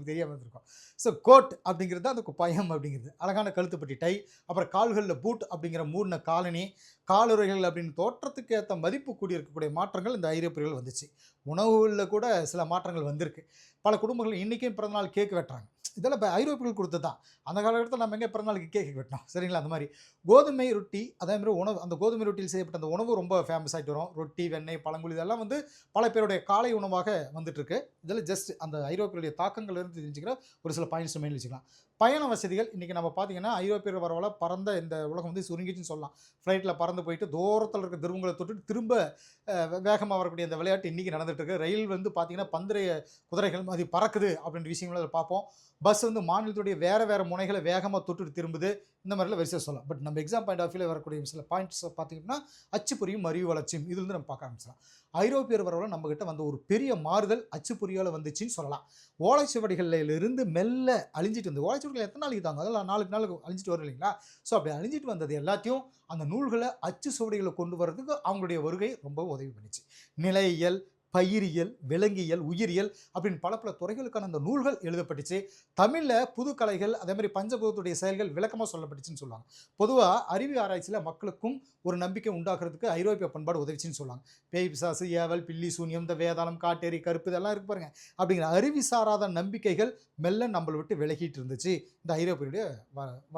தெரியாமல் இருந்திருக்கும். ஸோ கோட் அப்படிங்கிறது தான் அந்த குப்பாயம் அப்படிங்கிறது. அழகான கழுத்துப்பட்டி டை, அப்புறம் கால்களில் பூட் அப்படிங்கிற மூடின காலனி, காலுறைகள் அப்படின்னு தோற்றத்துக்கு ஏற்ற மதிப்பு கூடி இருக்கக்கூடிய மாற்றங்கள் இந்த ஐரோப்பியர்கள் வந்துச்சு. உணவுகளில் கூட சில மாற்றங்கள் வந்திருக்கு. பல குடும்பங்கள் இன்றைக்கும் பிறந்தநாள் கேக் வெட்டுறாங்க. இதெல்லாம் இப்போ ஐரோப்பியர்கள் கொடுத்தது தான். அந்த காலகட்டத்தில் நம்ம எங்கே பிறந்தநாளுக்கு கேக் வெட்டினோம் சரிங்களா? அந்த மாதிரி கோதுமை ரொட்டி அதே மாதிரி உணவு, அந்த கோதுமை ரொட்டியில் செய்யப்பட்ட அந்த உணவு ரொம்ப ஃபேமஸ் ஆகிட்டு வரும். ரொட்டி, வெண்ணெய், பழங்குழி இதெல்லாம் வந்து பல பேருடைய காலை உணவாக வந்துட்டுருக்கு. இதில் ஜஸ்ட் அந்த ஐரோப்பியருடைய தாக்கங்கள் இருந்து தெரிஞ்சுக்கிற ஒரு சில பாயிண்ட்ஸ் மெயின் வச்சுக்கலாம். பயண வசதிகள் இன்றைக்கி நம்ம பார்த்தீங்கன்னா ஐரோப்பியர் வரவழ பறந்த இந்த உலகம் வந்து சுருங்கிச்சுன்னு சொல்லலாம். ஃப்ளைட்டில் பறந்து போயிட்டு தூரத்தில் இருக்க துருவங்களை தொட்டு திரும்ப வேகமாக வரக்கூடிய அந்த விளையாட்டு இன்றைக்கி நடந்துகிட்ருக்கு. ரயில் வந்து பார்த்திங்கன்னா பந்தய குதிரைகள் மாதிரி பறக்குது அப்படின்ற விஷயங்களை அதை பார்ப்போம். பஸ் வந்து மாநிலத்துடைய வேறு முனைகளை வேகமாக தொட்டுட்டு திரும்புது. இந்த மாதிரிலாம் வரிசை சொல்லலாம். பட் நம்ம எக்ஸாம் பாயிண்ட் ஆஃப் வியூவில் வரக்கூடிய சில பாயிண்ட்ஸ் பார்த்திங்கன்னா அச்சுப்பொறியும் அறிவு வளர்ச்சியும் இதிலிருந்து நம்ம பார்க்க ஆரம்பிச்சலாம். ஐரோப்பியர் வரவரை நம்மகிட்ட வந்து ஒரு பெரிய மாறுதல் அச்சுப்பொறியால் வந்துச்சுன்னு சொல்லலாம். ஓலைச்சுவடிகளிலிருந்து மெல்ல அழிஞ்சிட்டு வந்து ஓலைச்சுவடிகள் எத்தனை நாளைக்கு தாங்க, அதெல்லாம் நாளுக்கு அழிஞ்சிட்டு வரும் இல்லைங்களா? ஸோ அப்படி அழிஞ்சிட்டு வந்தது எல்லாத்தையும் அந்த நூல்களை அச்சு சுவடிகளை கொண்டு வர்றதுக்கு அவங்களுடைய வருகை ரொம்ப உதவி பண்ணிச்சு. நிலையியல், பயிரியல், விலங்கியல், உயிரியல் அப்படின்னு பல துறைகளுக்கான அந்த நூல்கள் எழுதப்பட்டுச்சு. தமிழில் புது கலைகள் அதே மாதிரி பஞ்சபூதத்துடைய செயல்கள் விளக்கமாக சொல்லப்பட்டுச்சுன்னு சொல்லுவாங்க. பொதுவாக அறிவு ஆராய்ச்சியில் மக்களுக்கும் ஒரு நம்பிக்கை உண்டாக்குறதுக்கு ஐரோப்பிய பண்பாடு உதவிச்சுன்னு சொல்லுவாங்க. பேய் பிசாசு, ஏவல், பில்லி, சூனியம், இந்த வேதாளம், காட்டேரி, கருப்பு இதெல்லாம் இருக்கு பாருங்க. அப்படிங்கிற அறிவி சாராத நம்பிக்கைகள் மெல்ல நம்மளை விட்டு விலகிட்டு இருந்துச்சு இந்த ஐரோப்பியருடைய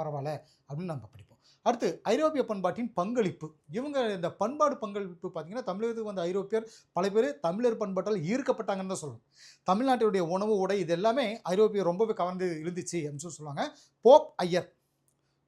வரவால அப்படின்னு நம்ம படிப்போம். அடுத்து ஐரோப்பிய பண்பாட்டின் பங்களிப்பு. இவங்க இந்த பண்பாடு பங்களிப்பு பார்த்தீங்கன்னா தமிழகத்துக்கு வந்த ஐரோப்பியர் பல பேர் தமிழர் பண்பாட்டால் ஈர்க்கப்பட்டாங்கன்னு தான் சொல்லணும். தமிழ்நாட்டுடைய உணவு, உடை இது எல்லாமே ஐரோப்பியர் ரொம்பவே கவர்ந்து இருந்துச்சு அப்படின்னு சொல்லுவாங்க.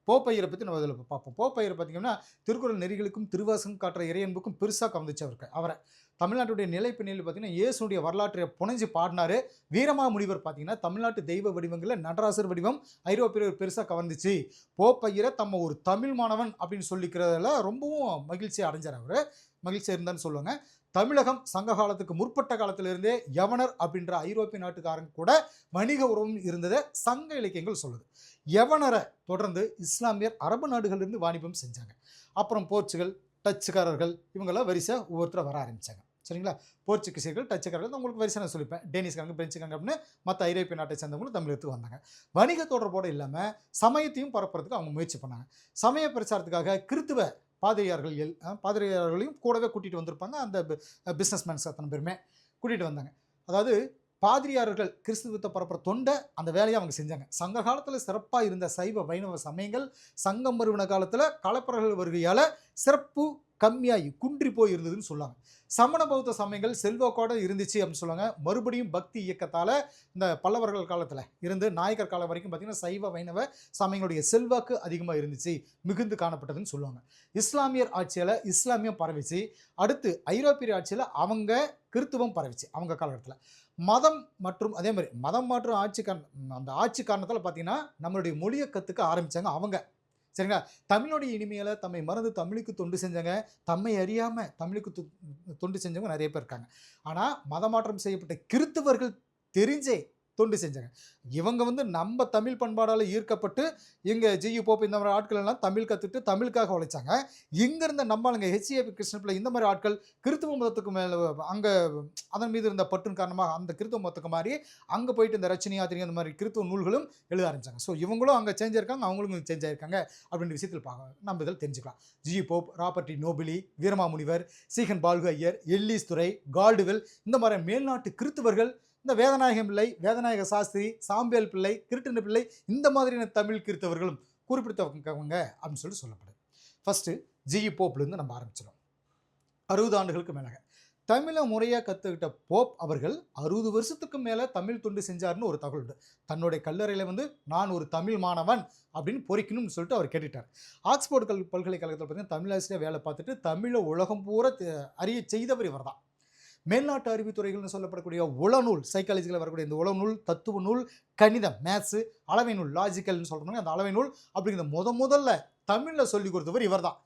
போப் ஐயரை பற்றி நம்ம இதில் பார்ப்போம். போப் ஐயர் பார்த்தீங்கன்னா திருக்குறள் நெறிகளுக்கும் திருவாசகம் காட்டுற இறையன்புக்கும் பெருசாக கவர்ந்துச்சு அவரை. தமிழ்நாட்டுடைய நிலைப்பிணையில் பார்த்தீங்கன்னா இயேசுடைய வரலாற்றை புனைஞ்சு பாடினார். வீரமாமுனிவர் பார்த்தீங்கன்னா தமிழ்நாட்டு தெய்வ வடிவங்களில் நடராசர் வடிவம் ஐரோப்பியர் பெருசாக கவர்ந்துச்சு. போப் ஐயரை தம்ம ஒரு தமிழ் மாணவன் அப்படின்னு சொல்லிக்கிறதுல ரொம்பவும் மகிழ்ச்சி அடைஞ்சார். அவர் மகிழ்ச்சியாக இருந்தான்னு சொல்லுவாங்க. தமிழகம் சங்க காலத்துக்கு முற்பட்ட காலத்திலிருந்தே யவனர் அப்படின்ற ஐரோப்பிய நாட்டுக்காரங்க கூட வணிக உறவும் இருந்ததை சங்க இலக்கியங்கள் சொல்லுது. யவனரை தொடர்ந்து இஸ்லாமியர் அரபு நாடுகளிலிருந்து வாணிபம் செஞ்சாங்க. அப்புறம் போர்ச்சுகல், டச்சுக்காரர்கள் இவங்கெல்லாம் வரிசை ஒவ்வொருத்தரை வர ஆரம்பித்தாங்க. சரிங்களா? போர்ச்சுகீசியர்கள், டச்சுக்காரர்கள் உங்களுக்கு வரிசை நான் சொல்லிப்பேன். டேனிஷ்காரங்க, பிரெஞ்சுக்காரங்க அப்படின்னு மற்ற ஐரோப்பிய நாட்டை சேர்ந்தவங்களும் தமிழகத்துக்கு வந்தாங்க. வணிக தொடர்போடு இல்லாமல் சமயத்தையும் பரப்புறதுக்கு அவங்க முயற்சி பண்ணாங்க. சமய பிரச்சாரத்துக்காக கிறித்துவ பாதிரியார்களையும் கூடவே கூட்டிகிட்டு வந்திருப்பாங்க. அந்த பிஸ்னஸ்மேன்ஸ் அத்தனை பேருமே கூட்டிகிட்டு வந்தாங்க. அதாவது பாதிரியார்கள் கிறிஸ்துவத்தை பரப்புற தொண்டை அந்த வேலையை அவங்க செஞ்சாங்க. சங்க காலத்தில் சிறப்பாக இருந்த சைவ வைணவ சமயங்கள் சங்கம் மறுவின காலத்தில் கலப்பரர்கள் வருகையால் சிறப்பு கம்மியாகி குன்றி போய் இருந்ததுன்னு சொல்லுவாங்க. சமண பௌத்த சமயங்கள் செல்வாக்கோடு இருந்துச்சு அப்படின்னு சொல்லுவாங்க. மறுபடியும் பக்தி இயக்கத்தால் இந்த பல்லவர்கள் காலத்தில் இருந்து நாயக்கர் காலம் வரைக்கும் பார்த்திங்கன்னா சைவ வைணவ சமயங்களுடைய செல்வாக்கு அதிகமாக இருந்துச்சு, மிகுந்து காணப்பட்டதுன்னு சொல்லுவாங்க. இஸ்லாமியர் ஆட்சியில் இஸ்லாமியம் பரவிச்சு. அடுத்து ஐரோப்பிய ஆட்சியில் அவங்க கிறித்துவம் பரவிச்சு. அவங்க காலகட்டத்தில் மதம் மற்றும் அதே மாதிரி மதம் மாற்றும் அந்த ஆட்சி காரணத்தால் பார்த்திங்கன்னா நம்மளுடைய மொழியை கற்றுக்க ஆரம்பித்தாங்க அவங்க. சரிங்களா? தமிழுடைய இனிமையில் தம்மை மறந்து தமிழுக்கு தொண்டு செஞ்சாங்க. தம்மை அறியாமல் தமிழுக்கு தொண்டு செஞ்சவங்க நிறைய பேர் இருக்காங்க. ஆனால் மதமாற்றம் செய்யப்பட்ட கிறித்துவர்கள் தெரிஞ்சே தொண்டு செஞ்சாங்க. இவங்க வந்து நம்ம தமிழ் பண்பாடால் ஈர்க்கப்பட்டு இங்கே ஜியு போப் இந்த மாதிரி ஆட்கள் எல்லாம் தமிழ் கற்றுட்டு தமிழுக்காக உழைச்சாங்க. இங்கே இருந்த நம்மளுங்க ஹெச்ஏ கிருஷ்ணபிள்ளை இந்த மாதிரி ஆட்கள் கிறித்துவ மதத்துக்கு மேலே அங்கே அதன் மீது இருந்த பற்றின் காரணமாக அந்த கிறித்துவ மதத்துக்கு மாதிரி அங்கே போயிட்டு இந்த ரச்சனை யாத்திரை அந்த மாதிரி கிறித்துவ நூல்களும் எழுத ஆரம்பித்தாங்க. ஸோ இவங்களும் அங்கே சேஞ்ச் ஆயிருக்காங்க, அவங்களும் சேஞ்ச் ஆயிருக்காங்க அப்படின்ற விஷயத்தில் நம்ம இதில் தெரிஞ்சுக்கலாம். G U Pope, Robert Nobili, Veeramamunivar, Ziegenbalg Iyer, Ellis Durai, Caldwell இந்த மாதிரி மேல்நாட்டு கிறித்துவர்கள், இந்த வேதநாயகம் பிள்ளை, வேதநாயக சாஸ்திரி, சாம்பியல் பிள்ளை, கிருட்டின பிள்ளை இந்த மாதிரியான தமிழ் கிறித்தவர்களும் குறிப்பிடத்தக்கவங்க அப்படின்னு சொல்லப்படுது. ஃபஸ்ட்டு ஜியு போப்லேருந்து நம்ம ஆரம்பிச்சிடும். 60 ஆண்டுகளுக்கு மேலாக தமிழை முறையாக கற்றுக்கிட்ட போப் அவர்கள் 60 வருஷத்துக்கு மேலே தமிழ் தொண்டு செஞ்சார்னு ஒரு தகவல் உண்டு. தன்னுடைய கல்லறையில் வந்து நான் ஒரு தமிழ் மாணவன் அப்படின்னு பொறிக்கணும்னு சொல்லிட்டு அவர் கேட்டுட்டார். ஆக்ஸ்போர்ட் பல்கலைக்கழகத்தில் பார்த்தீங்கன்னா தமிழாசிரியர் வேலை பார்த்துட்டு தமிழை உலகம் பூரா அறிய செய்தவர் இவர் தான். மேல்நாட்டு அறிவுத்துறைகள்னு சொல்லப்படக்கூடிய உளநூல், சைக்காலஜியில் வரக்கூடிய இந்த உளநூல், தத்துவ நூல், கணிதம், மேத்ஸு, அளவை நூல், லாஜிக்கல்னு சொல்கிறாங்க அந்த அளவை நூல் அப்படிங்கிற முதல்ல தமிழில் சொல்லி கொடுத்தவர் இவர் தான்.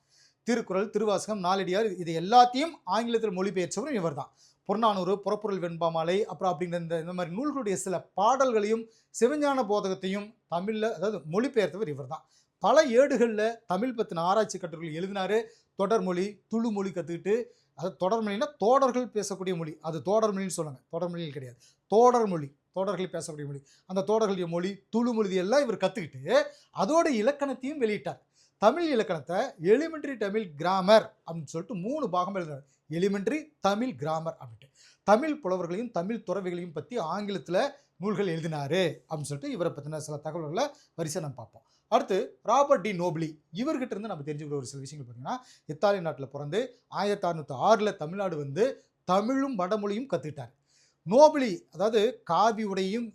திருக்குறள், திருவாசகம், நாலடியார் இது எல்லாத்தையும் ஆங்கிலத்தில் மொழிபெயர்ச்சவரும் இவர் தான். புறநானூறு, புறப்பொருள் வெண்பாமாலை அப்புறம் அப்படிங்கிற இந்த மாதிரி நூல்களுடைய சில பாடல்களையும் சிவஞான போதகத்தையும் தமிழில் அதாவது மொழிபெயர்த்தவர் இவர் தான். பல ஏடுகளில் தமிழ் பற்றின ஆராய்ச்சி கட்டுரைகள் எழுதினார். தொடர்மொழி, துளு மொழி கற்றுக்கிட்டு, அது தொடர்மொழின்னா தோடர்கள் பேசக்கூடிய மொழி, அது தோடர்மொழின்னு சொல்லுவாங்க, தொடர்மொழியில் கிடையாது, தோடர்மொழி, தோடர்கள் பேசக்கூடிய மொழி, அந்த தோடர்களுடைய மொழி, துளு மொழி எல்லாம் இவர் கற்றுக்கிட்டு அதோட இலக்கணத்தையும் வெளியிட்டார். தமிழ் இலக்கணத்தை எலிமெண்ட்ரி தமிழ் கிராமர் அப்படின்னு சொல்லிட்டு 3 பாகம் எழுதுறாரு. எலிமெண்ட்ரி தமிழ் கிராமர் அப்படின்ட்டு. தமிழ் புலவர்களையும் தமிழ் துறவிகளையும் பற்றி ஆங்கிலத்தில் நூல்கள் எழுதினாரு அப்படின்னு சொல்லிட்டு இவரை பற்றின சில தகவல்களை வரிசை நம்ம பார்ப்போம். அடுத்து ராபர்ட் டி நோபிலி. இவர்கிட்ட இருந்து நம்ம தெரிஞ்சுக்கிற ஒரு சில விஷயங்கள் பார்த்தீங்கன்னா, இத்தாலி நாட்டில் பிறந்து 1606 தமிழ்நாடு வந்து தமிழும் வடமொழியும் கற்றுக்கிட்டார். நோபிலி அதாவது காவி உடையும்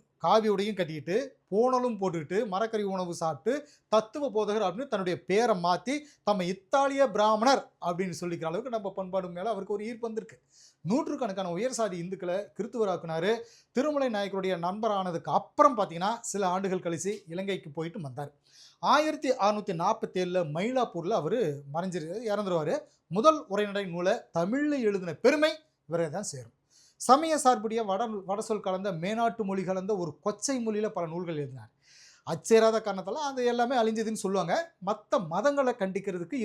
கட்டிக்கிட்டு பூணலும் போட்டுக்கிட்டு மரக்கறி உணவு சாப்பிட்டு தத்துவ போதகர் அப்படின்னு தன்னுடைய பேரை மாற்றி நம்ம இத்தாலிய பிராமணர் அப்படின்னு சொல்லிக்கிற அளவுக்கு நம்ம பண்பாடு மேலே அவருக்கு ஒரு ஈர்ப்பு வந்திருக்கு. நூற்றுக்கணக்கான உயர் சாதி இந்துக்களை கிறித்துவராக்குனாரு. திருமலை நாயக்கருடைய நண்பரானதுக்கு அப்புறம் பார்த்தீங்கன்னா சில ஆண்டுகள் கழிச்சு இலங்கைக்கு போயிட்டு வந்தார். 1647 மயிலாப்பூரில் அவர் இறந்துருவார். முதல் உரைநடை நூலை தமிழில் எழுதின பெருமை இவரை தான் சேரும். சமய சார்புடைய வடசொல் கலந்த மேனாட்டு மொழி கலந்த ஒரு கொச்சை மொழியில் பல நூல்கள் எழுதினார். அச்சேராத காரணத்தால் அது எல்லாமே அழிஞ்சதுன்னு சொல்லுவாங்க. மற்ற மதங்களை கண்டிக்கிறது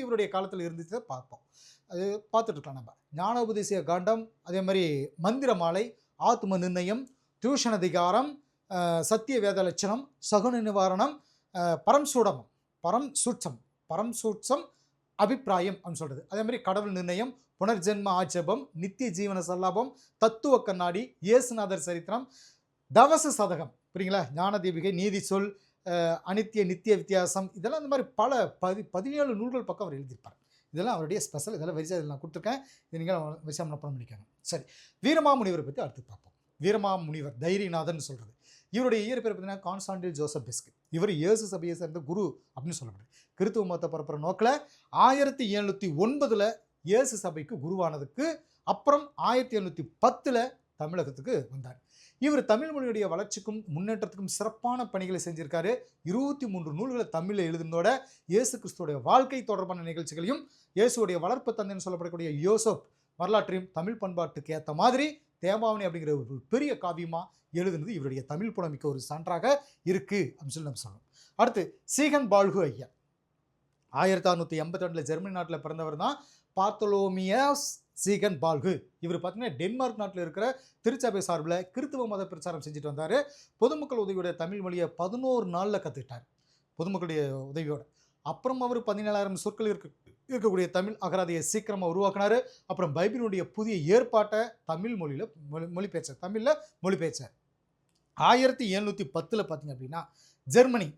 இவருடைய காலத்தில் இருந்துச்சு பார்ப்போம். அது பார்த்துட்டு இருக்கலாம் நம்ம. ஞானோபதேசிய காண்டம், அதே மாதிரி மந்திர மாலை, ஆத்ம நிர்ணயம், டியூஷனதிகாரம், சத்திய வேத லட்சணம், சகுன நிவாரணம், பரம் சூட்சம் அபிப்பிராயம் அப்படின்னு சொல்கிறது. அதே மாதிரி கடவுள் நிர்ணயம், புனர்ஜென்ம ஆட்சேபம், நித்திய ஜீவன சல்லாபம், தத்துவ கண்ணாடி, இயேசுநாதர் சரித்திரம், தவச சதகம், புரியுங்களா, ஞான தீபிகை, நீதி சொல், அனித்திய நித்திய வித்தியாசம், இதெல்லாம் இந்த மாதிரி பல 17 நூல்கள் பக்கம் அவர் எழுதியிருப்பார். இதெல்லாம் அவருடைய ஸ்பெஷல். இதெல்லாம் வரிசை நான் கொடுத்துருக்கேன். இது நீங்கள் வரிசை மனப்பாடம் பண்ணிக்காங்க. சரி, வீரமாமுனிவரை பற்றி அடுத்து பார்ப்போம். வீரமாமுனிவர் தைரியநாதன் சொல்கிறது. இவருடைய இயற்பெயர் பார்த்தீங்கன்னா கான்ஸ்டாண்டில் ஜோசப் பெஸ்க். இவர் இயேசு சபையை சேர்ந்த குரு அப்படின்னு சொல்லப்படுது. கிறித்துவ மதத்தை பரப்புற நோக்கில் 1709 இயேசு சபைக்கு குருவானதுக்கு அப்புறம் 1710 தமிழகத்துக்கு வந்தார். இவர் தமிழ் மொழியுடைய வளர்ச்சிக்கும் முன்னேற்றத்துக்கும் சிறப்பான பணிகளை செஞ்சிருக்காரு. 23 நூல்களை தமிழில் எழுதுனதோட இயேசு கிறிஸ்துவோடைய வாழ்க்கை தொடர்பான நிகழ்ச்சிகளையும் இயேசுடைய வளர்ப்பு தந்தைன்னு சொல்லப்படக்கூடிய யோசப் வரலாற்றையும் தமிழ் பண்பாட்டுக்கு ஏற்ற மாதிரி தேவாவணி அப்படிங்கிற ஒரு பெரிய காவியமாக எழுதுனது இவருடைய தமிழ் புலமைக்கு ஒரு சான்றாக இருக்குது அப்படின்னு சொல்லி நம்ம சொல்லணும். அடுத்து சீகன் பால்கு ஐயா. 1682 ஜெர்மனி நாட்டில் பிறந்தவர் தான் பார்த்தலோமியஸ் சீகன் பால்கு. இவர் பார்த்தீங்கன்னா டென்மார்க் நாட்டில் இருக்கிற திருச்சபை சார்பில் கிறித்துவ மத பிரச்சாரம் செஞ்சுட்டு வந்தார். பொதுமக்கள் உதவியோட தமிழ் மொழியை 11 நாளில் கற்றுக்கிட்டார். பொதுமக்களுடைய உதவியோட. அப்புறம் அவர் 17,000 சொற்கள் இருக்கக்கூடிய தமிழ் அகராதியை சீக்கிரமாக உருவாக்கினார். அப்புறம் பைபிளுடைய புதிய ஏற்பாட்டை தமிழ் மொழிபெயர்ச்சார். தமிழில் மொழிபெயர்ச்சார். 1710 பார்த்தீங்க அப்படின்னா ஜெர்மனி,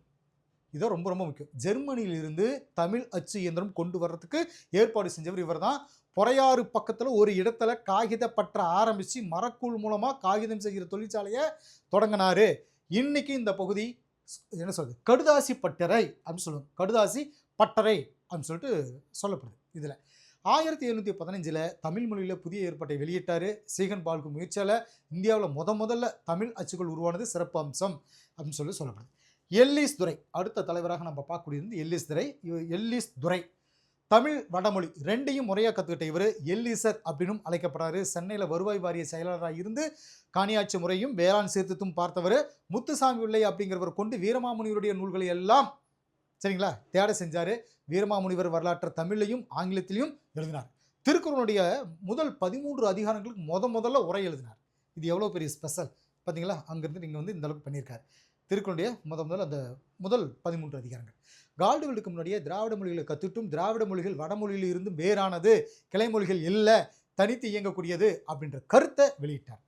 இதோ ரொம்ப ரொம்ப முக்கியம், ஜெர்மனியிலிருந்து தமிழ் அச்சு இயந்திரம் கொண்டு வர்றதுக்கு ஏற்பாடு செஞ்சவர் இவர் தான். பொறையாறு பக்கத்தில் ஒரு இடத்துல காகித பற்ற ஆரம்பித்து மரக்கூழ் மூலமாக காகிதம் செய்கிற தொழிற்சாலையை தொடங்கினார். இன்னைக்கு இந்த பகுதி என்ன சொல்றது, கடுதாசி பட்டறை அப்படின்னு சொல்லுவாங்க. கடுதாசி பட்டறை அப்படின்னு சொல்லிட்டு சொல்லப்படுது. இதில் 1715 தமிழ் மொழியில் புதிய ஏற்பாட்டை வெளியிட்டார். சீகன் பால்கு முயற்சியால் இந்தியாவில் முதல்ல தமிழ் அச்சுகள் உருவானது சிறப்பு அம்சம் அப்படின்னு சொல்லப்படுது. எல்லிஸ் துரை அடுத்த தலைவராக நம்ம பார்க்கக்கூடியது எல்லிஸ் துரை. தமிழ் வடமொழி ரெண்டையும் முறையாக கற்றுக்கிட்ட இவர் எல்லிசர் அப்படின்னும் அழைக்கப்படுறாரு. சென்னையில் வருவாய் வாரிய செயலாளராக இருந்து காணியாட்சி முறையும் வேளாண் சீர்திருத்தம் பார்த்தவர். முத்துசாமி பிள்ளை அப்படிங்கிறவர் கொண்டு வீரமாமுனிவருடைய நூல்களை எல்லாம் சரிங்களா தேட செஞ்சார். வீரமாமுனிவர் வரலாற்று தமிழையும் ஆங்கிலத்திலையும் எழுதினார். திருக்குறளுடைய முதல் 13 அதிகாரங்களுக்கு முதல்ல உரை எழுதினார். இது எவ்வளோ பெரிய ஸ்பெஷல் பார்த்தீங்களா. அங்கேருந்து நீங்கள் வந்து இந்த அளவுக்கு பண்ணியிருக்காரு. திருக்குறளுடைய அந்த முதல் 13 அதிகாரங்கள். கால்டுவெல்லுக்கு முன்னாடியே திராவிட மொழிகளை கற்றுட்டும் திராவிட மொழிகள் வடமொழியில் இருந்து வேறானது, கிளைமொழிகள் இல்லை, தனித்து இயங்கக்கூடியது அப்படின்ற கருத்தை வெளியிட்டார்.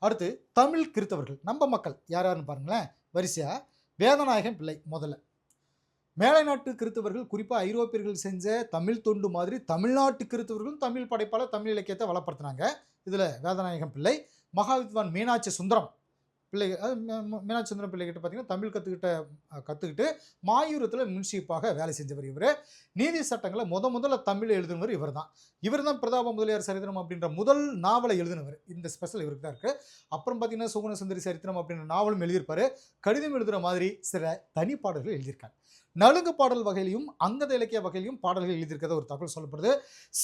அடுத்து தமிழ் கிறித்தவர்கள் நம்ம மக்கள் யாருன்னு பாருங்களேன். வரிசையாக வேதநாயகம் பிள்ளை முதல்ல. மேலை நாட்டு கிறித்தவர்கள் குறிப்பாக ஐரோப்பியர்கள் செஞ்ச தமிழ் தொண்டு மாதிரி தமிழ்நாட்டு கிறித்தவர்களும் தமிழ் படைப்பாளர் தமிழ் இலக்கியத்தை வளப்படுத்தினாங்க. இதில் வேதநாயகம் பிள்ளை, மகாவித்வான் மீனாட்சி சுந்தரம் பிள்ளை, மீனாட்சி சுந்தரம் பிள்ளைகிட்ட பார்த்தீங்கன்னா தமிழ் கற்றுக்கிட்டு மாயூரத்தில் முன்ஷிப்பாக வேலை செஞ்சவர் இவர். நீதி சட்டங்களை முதல்ல தமிழ் எழுதினவர் இவர் தான். பிரதாப முதலியார் சரித்திரம் அப்படின்ற முதல் நாவலை எழுதினவர். இந்த ஸ்பெஷல் இவருக்கு தான் இருக்குது. அப்புறம் பார்த்தீங்கன்னா சுகுண சுந்தரி சரித்திரம் அப்படின்ற நாவலும் எழுதியிருப்பார். கடிதம் எழுதுகிற மாதிரி சில தனி பாடல்கள் எழுதியிருக்காங்க. நலுங்கு பாடல் வகையிலையும் அங்கத இலக்கிய வகையிலையும் பாடல்கள் எழுதியிருக்கிறத ஒரு தகவல் சொல்லப்படுது.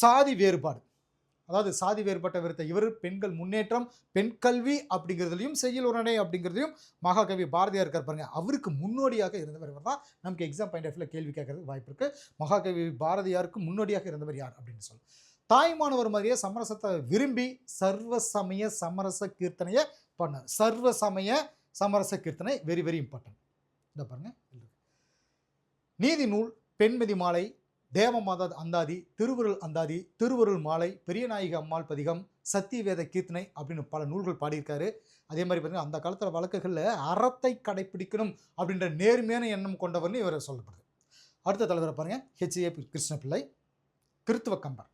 சாதி வேறுபாடு, அதாவது சாதி வேறுபட்ட விருத்த இவர் பெண்கள் முன்னேற்றம், பெண் கல்வி அப்படிங்கிறதுலையும் செய்யுள் உரணை அப்படிங்கிறதையும் மகாகவி பாரதியார் இருக்கார் பாருங்க, அவருக்கு முன்னோடியாக இருந்தவர் இவர் தான். நமக்கு எக்ஸாம் பாயிண்ட் ஆஃப் வியூல கேள்வி கேட்கறதுக்கு வாய்ப்பு இருக்குது. மகாகவி பாரதியாருக்கு முன்னோடியாக இருந்தவர் யார் அப்படின்னு சொல்லி. தாய்மானவர் மாதிரியே சமரசத்தை விரும்பி சர்வசமய சமரச கீர்த்தனையை பண்ணார். சர்வசமய சமரச கீர்த்தனை வெரி வெரி இம்பார்ட்டன்ட். இதை பாருங்க. நீதி நூல், பெண்மதி மாலை, தேவமாதா அந்தாதி, திருவுருள் அந்தாதி, திருவுருள் மாலை, பெரியநாயகி அம்மாள் பதிகம், சத்தியவேத கீர்த்தனை அப்படின்னு பல நூல்கள் பாடியிருக்காரு. அதே மாதிரி பார்த்தீங்கன்னா அந்த காலத்தில் வழக்குகளில் அறத்தை கடைப்பிடிக்கணும் அப்படின்ற நேர்மையான எண்ணம் கொண்டவர்னு இவரை சொல்லப்படுது. அடுத்த தலைவரை பாருங்க, HA கிருஷ்ணபிள்ளை, கிறித்துவ கம்பர்.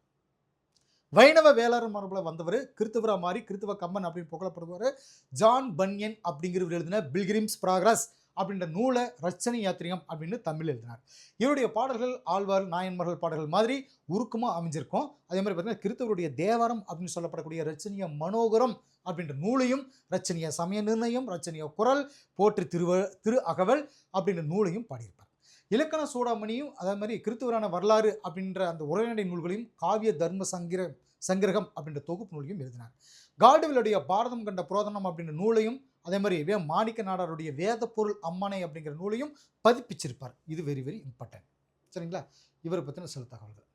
வைணவ வேளாண் மரபில் வந்தவர், கிறித்துவரா மாறி கிறித்துவ கம்பன் அப்படின்னு புகழப்படுவார். ஜான் பன்யன் அப்படிங்கிறவர் எழுதின பில்கிரிம்ஸ் ப்ராக்ரஸ் அப்படின்ற நூலை ரச்சனை யாத்திரிகம் அப்படின்னு தமிழ் எழுதினார். இவருடைய பாடல்கள் ஆழ்வார் நாயன்மார்கள் பாடல்கள் மாதிரி உருக்கமாக அமைஞ்சிருக்கும். அதே மாதிரி பார்த்தீங்கன்னா கிறித்தவருடைய தேவாரம் அப்படின்னு சொல்லப்படக்கூடிய ரச்சனிய மனோகரம் அப்படின்ற நூலையும், ரச்சனிய சமய நிர்ணயம், ரச்சனிய குரல், போற்றி திரு அகவல் அப்படின்ற நூலையும் பாடியிருப்பார். இலக்கண சூடாமணியும் அதே மாதிரி கிறித்துவரான வரலாறு அப்படின்ற அந்த உரைநடை நூல்களையும், காவிய தர்ம சங்கிரகம் அப்படின்ற தொகுப்பு நூலையும் எழுதினார். காடுவிலுடைய பாரதம் கண்ட புரோதனம் அப்படின்ற நூலையும், அதே மாதிரி மாணிக்க நாடாருடைய வேத பொருள் அம்மனை அப்படிங்கிற நூலையும் பதிப்பிச்சிருப்பார். இது வெரி வெரி இம்பார்ட்டன்ட். சரிங்களா? இவரை பற்றின சில தகவல்கள்.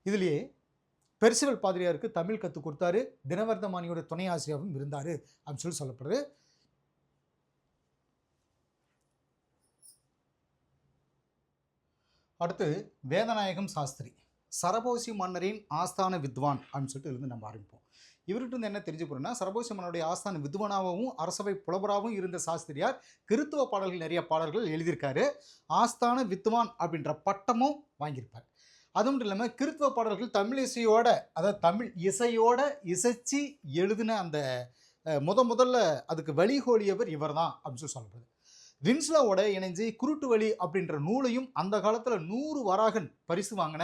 இதுலேயே பெர்சிவல் பாதிரியாருக்கு தமிழ் கற்றுக் கொடுத்தாரு. தினவர்தமானியோட துணை ஆசிரியராகவும் இருந்தார் அப்படின்னு சொல்லப்படுது. அடுத்து வேதநாயகம் சாஸ்திரி, சரபோசி மன்னரின் ஆஸ்தான வித்வான் அப்படின்னு சொல்லிட்டு இருந்து நம்ம ஆரம்பிப்போம். இவர்கிட்ட என்ன தெரிஞ்சு போறோம்னா, சரபோசி மன்னருடைய ஆஸ்தான வித்வானாகவும் அரசவை புலவராகவும் இருந்த சாஸ்திரியார் கிறித்துவ பாடல்கள் நிறைய பாடல்கள் எழுதியிருக்காரு. ஆஸ்தான வித்வான் அப்படின்ற பட்டமும் வாங்கியிருப்பார். அது மட்டும் இல்லாமல் கிறித்துவ பாடல்கள் தமிழ் இசையோட, அதாவது தமிழ் இசையோட இசைச்சி எழுதின அந்த முதல்ல அதுக்கு வழிகோலியவர் இவர் தான் அப்படின்னு சொல்லப்படுது. வின்ஸ்லாவோட இணைஞ்சு குருட்டு வழி அப்படின்ற நூலையும் அந்த காலத்தில் 100 வராகன் பரிசு வாங்கின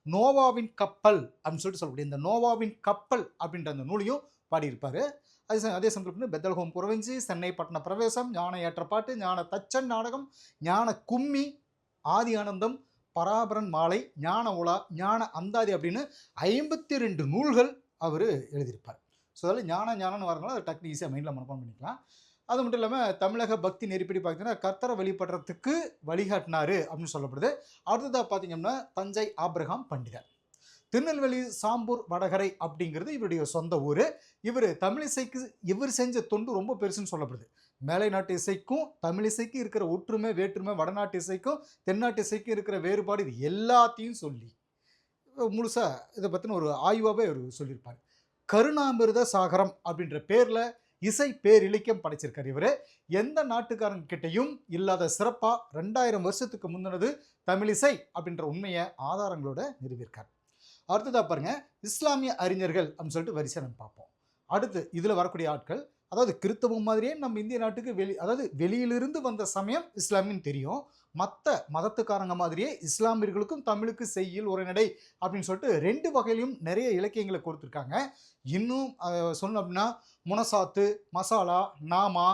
நோவாவின் கப்பல் அப்படின்னு சொல்லிட்டு சொல்லக்கூடிய இந்த நோவாவின் கப்பல் அப்படின்ற அந்த நூலையும் பாடியிருப்பார். அதே சமயத்தில் பெத்தல்ஹோம் புரவஞ்சி, சென்னை பட்டண பிரவேசம், ஞான ஏற்றப்பாட்டு, ஞான தச்சன் நாடகம், ஞான கும்மி, ஆதி ஆனந்தம், பராபரன் மாலை, ஞான உலா, ஞான அந்தாதி அப்படின்னு 52 நூல்கள் அவர் எழுதியிருப்பார். ஸோ அதில் ஞானன்னு வரதுனால அதை டக்குனு ஈஸியாக மைண்டில் மனப்பாடம் பண்ணிக்கலாம். அது மட்டும் இல்லாமல் தமிழக பக்தி நெறிப்படி பார்த்தீங்கன்னா கர்த்தரை வழிபடுறதுக்கு வழிகாட்டினார் அப்படின்னு சொல்லப்படுது. அடுத்ததாக பார்த்தீங்கன்னா தஞ்சை ஆப்ரஹாம் பண்டிதர். திருநெல்வேலி சாம்பூர் வடகரை அப்படிங்கிறது இவருடைய சொந்த ஊர். இவர் தமிழிசைக்கு இவர் செஞ்ச தொண்டு ரொம்ப பெருசுன்னு சொல்லப்படுது. மேலை நாட்டு இசைக்கும் தமிழ் இசைக்கும் இருக்கிற ஒற்றுமை வேற்றுமை, வடநாட்டு இசைக்கும் தென்னாட்டு இசைக்கும் இருக்கிற வேறுபாடு, இது எல்லாத்தையும் சொல்லி முழுசாக இதை பற்றின ஒரு ஆய்வாகவே அவர் சொல்லியிருப்பார். கருணாமிர்த சாகரம் அப்படின்ற பேரில் இசை பேரிலக்கியம் படைச்சிருக்கார். இவர் எந்த நாட்டுக்காரங்கிட்டையும் இல்லாத சிறப்பாக 2000 வருஷத்துக்கு முந்தினது தமிழிசை அப்படின்ற உண்மையை ஆதாரங்களோட நிறுவியிருக்கார். அடுத்ததாக பாருங்க, இஸ்லாமிய அறிஞர்கள் அப்படின்னு சொல்லிட்டு வரிசை நம்ம பார்ப்போம். அடுத்து இதில் வரக்கூடிய ஆட்கள், அதாவது கிறித்தவம் மாதிரியே நம்ம இந்திய நாட்டுக்கு அதாவது வெளியிலிருந்து வந்த சமயம் இஸ்லாமின்னு தெரியும். மற்ற மதத்துக்காரங்க மாதிரியே இஸ்லாமியர்களுக்கும் தமிழுக்கு செய்யுள் உரைநடை அப்படின்னு சொல்லிட்டு 2 வகையிலையும் நிறைய இலக்கியங்களை கொடுத்துருக்காங்க. இன்னும் சொன்னோம் அப்படின்னா முனசாத்து, மசாலா, நாமா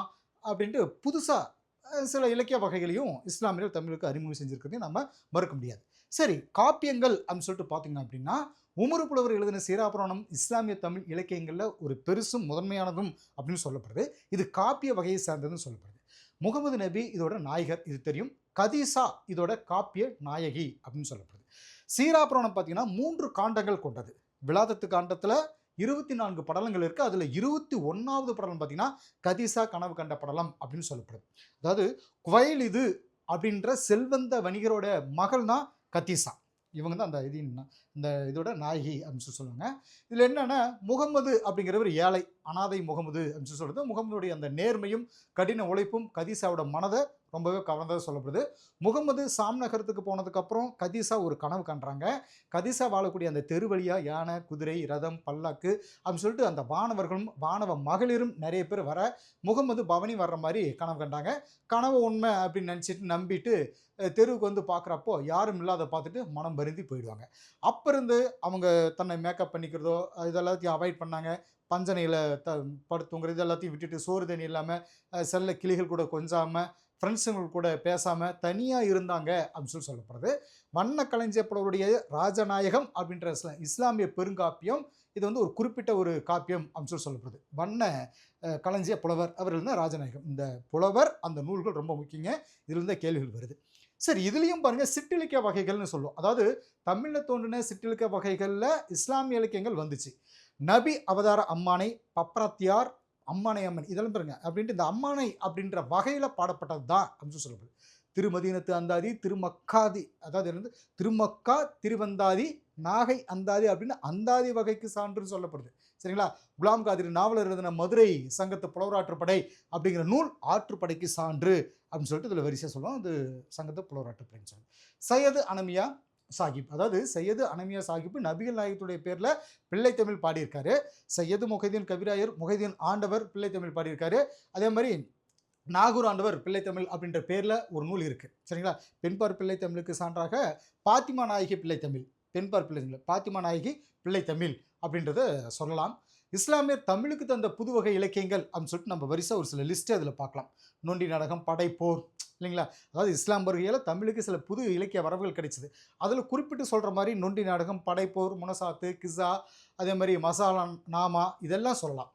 அப்படின்ட்டு புதுசாக சில இலக்கிய வகைகளையும் இஸ்லாமியர்கள் தமிழுக்கு அறிமுகம் செஞ்சுருக்கிறதையும் நம்ம மறுக்க முடியாது. சரி, காப்பியங்கள் அப்படின்னு சொல்லிட்டு பார்த்தீங்கன்னா அப்படின்னா உமறு புலவர் எழுதின சீராபுராணம் இஸ்லாமிய தமிழ் இலக்கியங்களில் ஒரு பெருசும் முதன்மையானதும் அப்படின்னு சொல்லப்படுது. இது காப்பிய வகையை சார்ந்ததுன்னு சொல்லப்படுது. முகமது நபி இதோட நாயகர், இது தெரியும். கதீசா இதோட காப்பிய நாயகி அப்படின்னு சொல்லப்படுது. சீராபுராணம் பார்த்தீங்கன்னா 3 காண்டங்கள் கொண்டது. விலாதத்து காண்டத்தில் 24 படலங்கள் இருக்குது. அதில் 21வது படலம் பார்த்தீங்கன்னா கதீசா கனவு கண்ட படலம் அப்படின்னு சொல்லப்படுது. அதாவது குவைலிது அப்படின்ற செல்வந்த வணிகரோட மகள் தான் கதீசா. இவங்க தான் அந்த இந்த இதோட நாயகி அப்படின்னு சொல்லுவாங்க. இதில் என்னென்னா முகமது அப்படிங்கிறவர் ஏழை அனாதை முகமது அப்படின்னு சொல்கிறது. முகமதுடைய அந்த நேர்மையும் கடின உழைப்பும் கதீசாவோட மனதை ரொம்பவே கவர்ந்ததாக சொல்லப்படுது. முகமது சாம் நகரத்துக்கு போனதுக்கப்புறம் கதீசா ஒரு கனவு காண்றாங்க. கதீசா வாழக்கூடிய அந்த தெரு வழியாக யானை, குதிரை, ரதம், பல்லாக்கு அப்படின்னு சொல்லிட்டு அந்த வானவர்களும் வானவ மகளிரும் நிறைய பேர் வர முகமது பவனி வர்ற மாதிரி கனவு கண்டாங்க. கனவு உண்மை அப்படின்னு நினச்சிட்டு நம்பிட்டு தெருவுக்கு வந்து பார்க்குறப்போ யாரும் இல்லாத பார்த்துட்டு மனம் வருந்தி போயிடுவாங்க. அப்போ இருந்து அவங்க தன்னை மேக்கப் பண்ணிக்கிறதோ இதெல்லாத்தையும் அவாய்ட் பண்ணாங்க. பஞ்சனையில் படுத்துங்கிறது எல்லாத்தையும் விட்டுட்டு சோறு தண்ணி இல்லாமல் செல்ல கிளிகள் கூட கொஞ்சாமல் ஃப்ரெண்ட்ஸுங்க கூட பேசாமல் தனியாக இருந்தாங்க அப்படின்னு சொல்லப்படுறது. வண்ண கலைஞர்களுடைய ராஜநாயகம் அப்படின்ற இஸ்லாமிய பெருங்காப்பியம் இது வந்து ஒரு குறிப்பிட்ட ஒரு காப்பியம் அப்படின்னு சொல்லப்படுது. வண்ண களஞ்சிய புலவர் அவர் இருந்தால் ராஜநாயகம். இந்த புலவர் அந்த நூல்கள் ரொம்ப முக்கியங்க. இதிலிருந்த கேள்விகள் வருது. சரி, இதுலேயும் பாருங்கள் சிற்றிலக்கிய வகைகள்னு சொல்லுவோம். அதாவது தமிழில் தோன்றின சிற்றிலக்கிய வகைகளில் இஸ்லாமிய இலக்கியங்கள் வந்துச்சு. நபி அவதார அம்மானை, பப்ராத்தியார், அம்மானை அம்மன் இதெல்லாம் பாருங்க அப்படின்ட்டு இந்த அம்மானை அப்படின்ற வகையில் பாடப்பட்டது தான் அப்படின்னு சொல்லப்படுது. திருமதீனத்து அந்தாதி, திருமக்காதி, அதாவது என்னது திருமக்கா, திருவந்தாதி, நாகை அந்தாதி அப்படின்னு அந்தாதி வகைக்கு சான்றுன்னு சொல்லப்படுது. சரிங்களா? குலாம் காதிர் நாவலர் எழுதின மதுரை சங்கத்து புலவராற்றுப்படை அப்படிங்கிற நூல் ஆற்றுப்படைக்கு சான்று அப்படின்னு சொல்லிட்டு இதில் வரிசையாக சொல்லுவோம். அது சங்கத்து புலவராற்றுப்படைன்னு சொல்லி. சையது அனமியா சாஹிப், அதாவது சையது அனமியா சாஹிப் நபிகள் நாயகத்துடைய பேரில் பிள்ளைத்தமிழ் பாடியிருக்காரு. சையது முகைதீன் கவிராயர், முகைதீன் ஆண்டவர் பிள்ளைத்தமிழ் பாடியிருக்காரு. அதே மாதிரி நாகூர் ஆண்டவர் பிள்ளைத்தமிழ் அப்படின்ற பேரில் ஒரு நூல் இருக்குது. சரிங்களா? பெண்பார் பிள்ளைத்தமிழுக்கு சான்றாக பாத்திமா நாயகி பிள்ளைத்தமிழ், பெண்பார் பிள்ளைத்தமிழ், பாத்திமா நாயகி பிள்ளைத்தமிழ் அப்படின்றத சொல்லலாம். இஸ்லாமியர் தமிழுக்கு தந்த புது வகை இலக்கியங்கள் அப்படின்னு சொல்லிட்டு நம்ம வரிசை ஒரு சில லிஸ்ட்டு அதில் பார்க்கலாம். நொண்டி நாடகம், படைப்போர், இல்லைங்களா? அதாவது இஸ்லாம் வருகையில் தமிழுக்கு சில புது இலக்கிய வரவுகள் கிடைச்சிது. அதில் குறிப்பிட்டு சொல்கிற மாதிரி நொண்டி நாடகம், படைப்போர், முனசாத்து, கிஸ்ஸா, அதே மாதிரி மசாலா நாமா இதெல்லாம் சொல்லலாம்.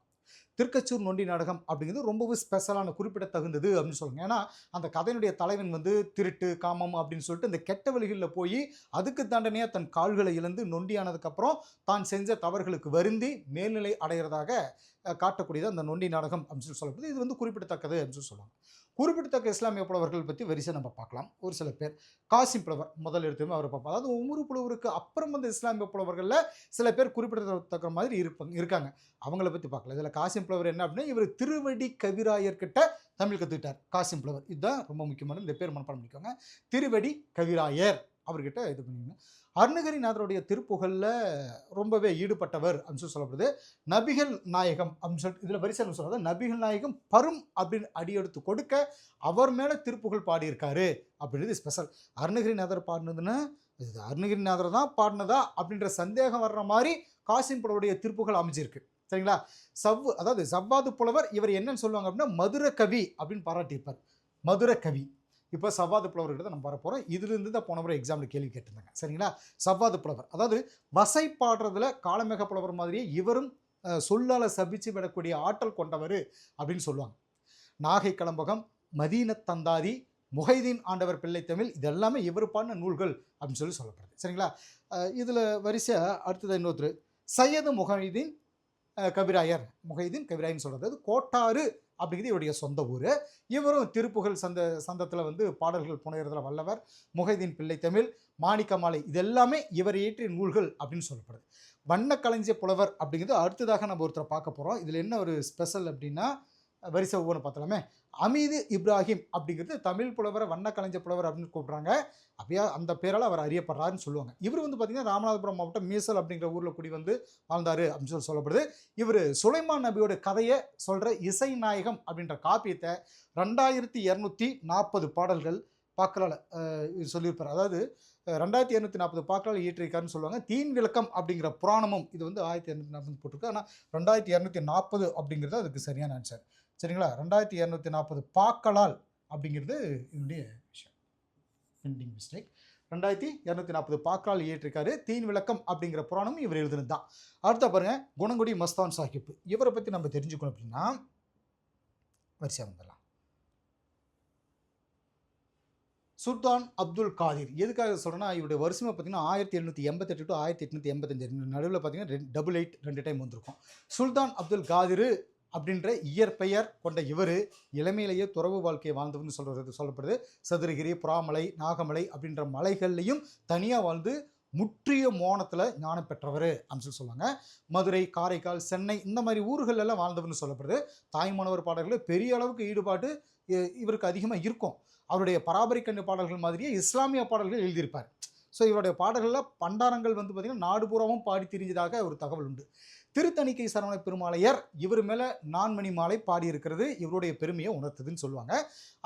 திருக்கச்சூர் நொண்டி நாடகம் அப்படிங்கிறது ரொம்பவும் ஸ்பெஷலான குறிப்பிட தகுந்தது அப்படின்னு சொல்லுங்க. ஏன்னா அந்த கதையினுடைய தலைவன் வந்து திருட்டு, காமம் அப்படின்னு சொல்லிட்டு இந்த கெட்ட வழிகளில் போய் அதுக்கு தண்டனையாக தன் கால்களை இழந்து நொண்டியானதுக்கப்புறம் தான் செஞ்ச தவறுகளுக்கு வருந்தி மேல்நிலை அடைகிறதாக காட்டக்கூடியது அந்த நொண்டி நாடகம் அப்படின்னு சொல்லி சொல்லப்படுது. இது வந்து குறிப்பிடத்தக்கது அப்படின்னு சொல்லி சொல்லுவாங்க. குறிப்பிடத்தக்க இஸ்லாமிய புலவர்கள் பற்றி வரிசை நம்ம பார்க்கலாம். ஒரு சில பேர் காசிம் புலவர் முதல் எடுத்துமே அவரை பார்ப்போம். அதாவது ஒவ்வொரு புலவருக்கு அப்புறம் வந்து இஸ்லாமிய புலவர்களில் சில பேர் குறிப்பிடத்தக்க மாதிரி இருக்காங்க. அவங்கள பற்றி பார்க்கலாம். இதில் காசிம் புலவர் என்ன அப்படின்னா, இவர் திருவடி கவிராயர்கிட்ட தமிழ் கற்றுக்கிட்டார். காசிம் புலவர் இதுதான் ரொம்ப முக்கியமான, இந்த பேர் மனப்பாடம் பண்ணிக்கோங்க. திருவடி கவிராயர் அவர்கிட்ட இது பண்ணிங்க. அருணகிரிநாதருடைய திருப்புகழில் ரொம்பவே ஈடுபட்டவர் அப்படின்னு சொல்லப்படுது. நபிகள் நாயகம் அப்படின்னு சொல்லிட்டு இதில் வரிசை சொல்றது, நபிகள் நாயகம் பரும் அப்படின்னு அடியெடுத்து கொடுக்க அவர் மேலே திருப்புகழ் பாடியிருக்காரு அப்படின்றது ஸ்பெஷல். அருணகிரிநாதர் பாடினதுன்னா இது அருணகிரிநாதர் தான் பாடினதா அப்படின்ற சந்தேகம் வர்ற மாதிரி காசிம் புலவருடைய திருப்புகழ் அமைஞ்சிருக்கு. சரிங்களா? அதாவது சவ்வாது புலவர் இவர் என்னன்னு சொல்லுவாங்க அப்படின்னா மதுர கவி அப்படின்னு பாராட்டியிருப்பார். மதுர கவி. இப்போ சவ்வாது புலவர்கிட்ட நம்ம வரப்போகிறோம். இதுலேருந்து தான் போன முறை எக்ஸாமில் கேள்வி கேட்டிருந்தாங்க. சரிங்களா? சவ்வாது புலவர் அதாவது வசை பாடுறதுல காலமேக புலவர் மாதிரியே இவரும் சொல்லால் சபிச்சு விடக்கூடிய ஆற்றல் கொண்டவர் அப்படின்னு சொல்லுவாங்க. நாகை கலம்பகம், மதீனத்தந்தாதி, முகைதீன் ஆண்டவர் பிள்ளைத்தமிழ் இதெல்லாமே இவர் பாடின நூல்கள் அப்படின்னு சொல்லப்படுது. சரிங்களா? இதில் வரிசையாக அடுத்தது இன்னொருத்தர் சையது முகைதீன் கவிராயர். முகைதீன் கவிராயர்னு சொல்கிறது கோட்டாறு அப்படிங்கிறது இவருடைய சொந்த ஊர். இவரும் திருப்புகழ் சந்தத்தில் வந்து பாடல்கள் புனைகிறதுல வல்லவர். முகைதீன் பிள்ளைத்தமிழ், மாணிக்கமாலை இதெல்லாமே இவர் இயற்றிய நூல்கள் அப்படின்னு சொல்லப்படுது. வண்ணக்களஞ்சிய புலவர் அப்படிங்கிறது அடுத்ததாக நம்ம ஒருத்தரை பார்க்க போகிறோம். இதில் என்ன ஒரு ஸ்பெஷல் அப்படின்னா வரிசை ஒவ்வொன்று பார்த்தலாமே. அமீது இப்ராஹிம் அப்படிங்கிறது தமிழ் புலவரை வண்ணக்கலைஞ்ச புலவர் அப்படின்னு கூப்பிட்றாங்க. அப்படியா அந்த பேரால் அவர் அறியப்படுறாருன்னு சொல்லுவாங்க. இவர் வந்து பார்த்திங்கன்னா ராமநாதபுரம் மாவட்டம் மீசல் அப்படிங்கிற ஊரில் குடி வந்து வாழ்ந்தார் அப்படின்னு சொல்லப்படுது. இவர் சுலைமான் நபியோட கதையை சொல்கிற இசை நாயகம் அப்படின்ற காப்பியத்தை 2240 பாடல்கள் பாக்களால் சொல்லியிருப்பார். அதாவது 2240 பாக்களால் இயற்றிருக்காருன்னு சொல்லுவாங்க. தீன் விளக்கம் அப்படிங்கிற புராணமும் இது வந்து 1240 போட்டிருக்கு. ஆனால் 2240 அப்படிங்கிறது அதுக்கு சரியான ஆன்சர். சரிங்களா? 2240 பாக்களால் அப்படிங்கிறது இதனுடைய விஷயம். Bending mistake. 2240 பாக்களால் இயற்றிருக்காரு. தீன் விளக்கம் அப்படிங்கிற புராணமும் இவர் எழுதுனது தான். அடுத்த பாருங்க, குணங்குடி மஸ்தான் சாஹிப். இவரை பற்றி நம்ம தெரிஞ்சுக்கணும் அப்படின்னா வரிசையாக வந்துடலாம். சுல்தான் அப்துல் காதிர். எதுக்காக சொல்கிறேன்னா இவருடைய வருஷமே பார்த்தீங்கன்னா 1788 to 1885 நடுவில் பார்த்தீங்கன்னா 88 2 டைம் வந்திருக்கும். சுல்தான் அப்துல் காதிர் அப்படின்ற இயற்பெயர் கொண்ட இவர் இளமையிலேயே துறவு வாழ்க்கையை வாழ்ந்தவர்னு சொல்லப்படுது. சதுரகிரி, புறாமலை, நாகமலை அப்படின்ற மலைகள்லையும் தனியாக வாழ்ந்து முற்றிய மோனத்தில் ஞானம் பெற்றவர் அப்படின்னு சொல்லுவாங்க. மதுரை, காரைக்கால், சென்னை இந்த மாதிரி ஊர்களெல்லாம் வாழ்ந்தவர்னு சொல்லப்படுது. தாய்மானவர் பாடல்களில் பெரிய அளவுக்கு ஈடுபாடு இவருக்கு அதிகமாக இருக்கும். அவருடைய பராபரிக்கண்ணு பாடல்கள் மாதிரியே இஸ்லாமிய பாடல்கள் எழுதியிருப்பார். ஸோ இவருடைய பாடல்களில் பண்டாரங்கள் வந்து பார்த்திங்கன்னா நாடு பூராவும் பாடி திரிஞ்சதாக ஒரு தகவல் உண்டு. திருத்தணிக்கை சரவண பெருமாளையர் இவர் மேலே நான்மணி மாலை பாடியிருக்கிறது இவருடைய பெருமையை உணர்த்துதுன்னு சொல்லுவாங்க.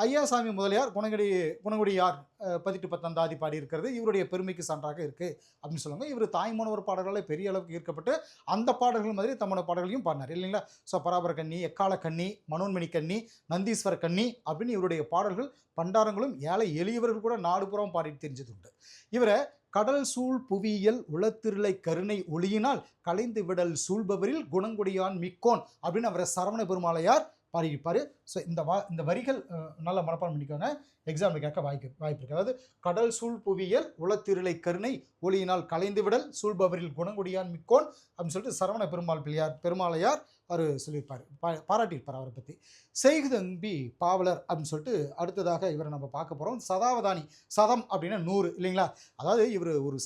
ஐயாசாமி முதலியார் குணங்குடியார் 18 பத்தந்தாதி பாடியிருக்கிறது இவருடைய பெருமைக்கு சான்றாக இருக்குது அப்படின்னு சொல்லுவாங்க. இவர் தாய்மானவர் பாடல்களை பெரிய அளவுக்கு ஈர்க்கப்பட்டு அந்த பாடல்கள் மாதிரி தமிழ் பாடல்களையும் பாடினார் இல்லைங்களா? ஸோ பராபர கண்ணி, எக்கால கண்ணி, மனோன்மணி கண்ணி, நந்தீஸ்வர கண்ணி அப்படின்னு இவருடைய பாடல்கள் பண்டாரங்களும் ஏழை எளியவர்கள் கூட நாடு புறம் பாடிட்டு தெரிஞ்சது உண்டு. இவரை கடல் சூழ் புவியியல் உளத்திருளை கருணை ஒளியினால் கலைந்து விடல் சூழ்பவரில் குணங்குடியான் மிக்கோன் அப்படின்னு அவரை சரவண பெருமாளையார் பாடியிருப்பார். ஸோ இந்த வரிகள் நல்லா மனப்பாடம் பண்ணிக்கோங்க. எக்ஸாம்பிள் கேட்க வாய்ப்பு இருக்குது. அதாவது கடல் சூழ் புவியியல் உளத்திருளை கருணை ஒளியினால் கலைந்து விடல் சூழ்பவரில் குணங்குடியான் மிக்கோன் அப்படின்னு சொல்லிட்டு சரவண பெருமாளையார் அவர் சொல்லியிருப்பார், பாராட்டியிருப்பார் அவரை பற்றி. செய்குதம்பி பாவலர் அப்படின்னு சொல்லிட்டு அடுத்ததாக இவரை நம்ம பார்க்க போகிறோம். சதாவதானி, சதம் அப்படின்னா 100 இல்லைங்களா? அதாவது இவர் ஒரு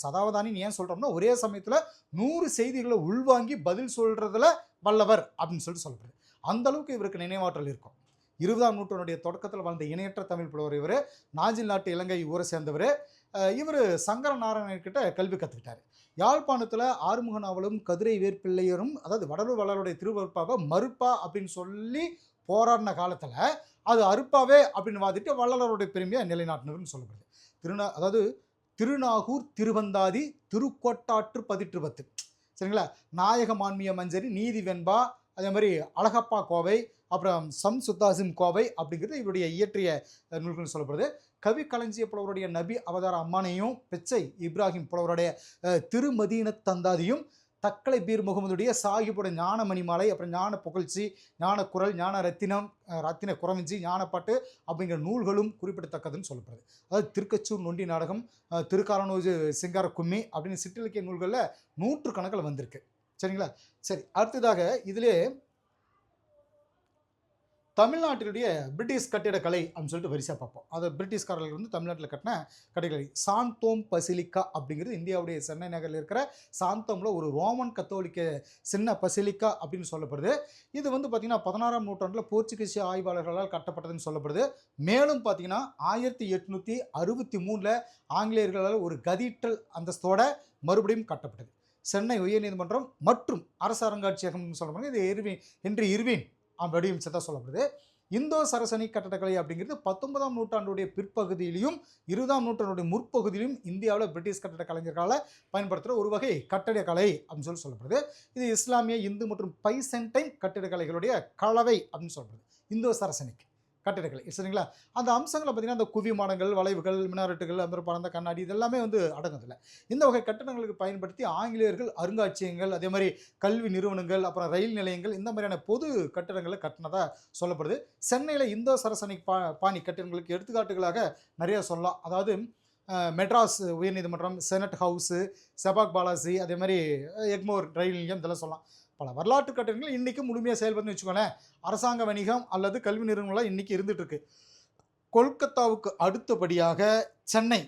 சதாவதானின்னு ஏன் சொல்கிறோம்னா, ஒரே சமயத்தில் 100 செய்திகளை உள்வாங்கி பதில் சொல்கிறதுல வல்லவர் அப்படின்னு சொல்லிட்டு சொல்லப்படுது. அந்த அளவுக்கு இவருக்கு நினைவாற்றல் இருக்கும். 20ஆம் நூற்றாண்டுடைய தொடக்கத்தில் வாழ்ந்த இணையற்ற தமிழ் புலவர் இவர். நாஞ்சில் நாட்டு இலங்கை ஊரை சேர்ந்தவர். இவர் சங்கர நாராயணர்கிட்ட கல்வி கற்றுக்கிட்டார். யாழ்ப்பாணத்தில் ஆறுமுக நாவலும் கதிரை வேற்பிள்ளையரும், அதாவது வடலூர் வள்ளலுடைய திருவருப்பாவை மறுப்பா அப்படின்னு சொல்லி போராடின காலத்தில் அது அறுப்பாவே அப்படின்னு வாதிட்டு வள்ளலருடைய பெருமையை நிலைநாட்டினர்னு சொல்லப்படுது. அதாவது திருநாகூர், திருவந்தாதி, திருக்கோட்டாற்று பதிற்றுப்பத்து, சரிங்களா? நாயகமான்மிய மஞ்சரி, நீதி வெண்பா, அதே மாதிரி அழகப்பா கோவை, அப்புறம் சுத்தாசிம் கோவை அப்படிங்கிறது இவருடைய இயற்றிய நூல்கள் சொல்லப்படுது. கவி களஞ்சிய புலவருடைய நபி அவதார அம்மானையும், பெச்சை இப்ராஹிம் புலவருடைய திருமதீன தந்தாதியும், தக்கலை பீர் முகமதுடைய சாஹிபுடைய ஞான மணிமாலை, அப்புறம் ஞான புகழ்ச்சி, ஞான குரல், ஞான ரத்தின குறவஞ்சி, ஞானப்பாட்டு அப்படிங்கிற நூல்களும் குறிப்பிடத்தக்கதுன்னு சொல்லப்படுது. அதாவது திருக்கச்சூர் நொண்டி நாடகம், திருக்காரனூர் சிங்கார கும்மி அப்படின்னு சிற்றிலக்கிய நூல்களில் 100 கணக்கில் வந்திருக்கு, சரிங்களா? சரி, அடுத்ததாக இதிலே தமிழ்நாட்டினுடைய பிரிட்டிஷ் கட்டிடக்கலை அப்படின்னு சொல்லிட்டு வரிசையாக பார்ப்போம். அது பிரிட்டிஷ்காரர்கள் வந்து தமிழ்நாட்டில் கட்டின கட்டிடக்கலை. சாந்தோம் பசிலிக்கா அப்படிங்கிறது இந்தியாவுடைய சென்னை நகரில் இருக்கிற சாந்தோமில் ஒரு ரோமன் கத்தோலிக்க சின்ன பசிலிக்கா அப்படின்னு சொல்லப்படுது. இது வந்து பார்த்திங்கன்னா 16ஆம் நூற்றாண்டில் போர்ச்சுகீசிய ஆய்வாளர்களால் கட்டப்பட்டதுன்னு சொல்லப்படுது. மேலும் பார்த்திங்கன்னா 1863 ஆங்கிலேயர்களால் ஒரு கதீட்ரல் அந்தஸ்தோட மறுபடியும் கட்டப்பட்டது. சென்னை உயர்நீதிமன்றம் மற்றும் அரசு அருங்காட்சியகம்னு சொல்லப்படுது. இது ஹென்றி இர்வின் வடிவமைச்சதாக சொல்லப்படுது. இந்தோ சரசனிக் கட்டடக்கலை அப்படிங்கிறது 19ஆம் நூற்றாண்டுடைய பிற்பகுதியிலையும் 20ஆம் நூற்றாண்டுடைய முற்பகுதியிலும் இந்தியாவில் பிரிட்டிஷ் கட்டட கலைஞர்களால் பயன்படுத்துகிற ஒரு வகை கட்டடக்கலை அப்படின்னு சொல்லப்படுது. இது இஸ்லாமிய, இந்து மற்றும் பைசென்டைன் கட்டிடக்கலைகளுடைய கலவை அப்படின்னு சொல்லப்படுது இந்தோ சரசனிக் கட்டிடக்கலை, சரிங்களா? அந்த அம்சங்களை பார்த்தீங்கன்னா அந்த குவிமாடங்கள், வளைவுகள், மினாரெட்டுகள், அந்த பறந்த கண்ணாடி இதெல்லாமே வந்து அடங்குதில்லை. இந்த வகை கட்டடங்களுக்கு பயன்படுத்தி ஆங்கிலேயர்கள் அருங்காட்சியகங்கள், அதே மாதிரி கல்வி நிறுவனங்கள், அப்புறம் ரயில் நிலையங்கள், இந்த மாதிரியான பொது கட்டடங்களை கட்டினதாக சொல்லப்படுது. சென்னையில் இந்தோ சரசனிக் பாணி கட்டிடங்களுக்கு எடுத்துக்காட்டுகளாக நிறைய சொல்லலாம். அதாவது மெட்ராஸ் உயர்நீதிமன்றம், செனட் ஹவுஸு, செபாக் பாலாசி, அதே மாதிரி எக்மோர் ரயில் நிலையம், இதெல்லாம் சொல்லலாம். பல வரலாற்று கட்டடங்கள் இன்றைக்கும் முழுமையாக செயல்படுன்னு வச்சுக்கோங்களேன். அரசாங்க வணிகம் அல்லது கல்வி நிறுவனங்களாக இன்றைக்கி இருந்துகிட்டு இருக்கு. கொல்கத்தாவுக்கு அடுத்தபடியாக சென்னை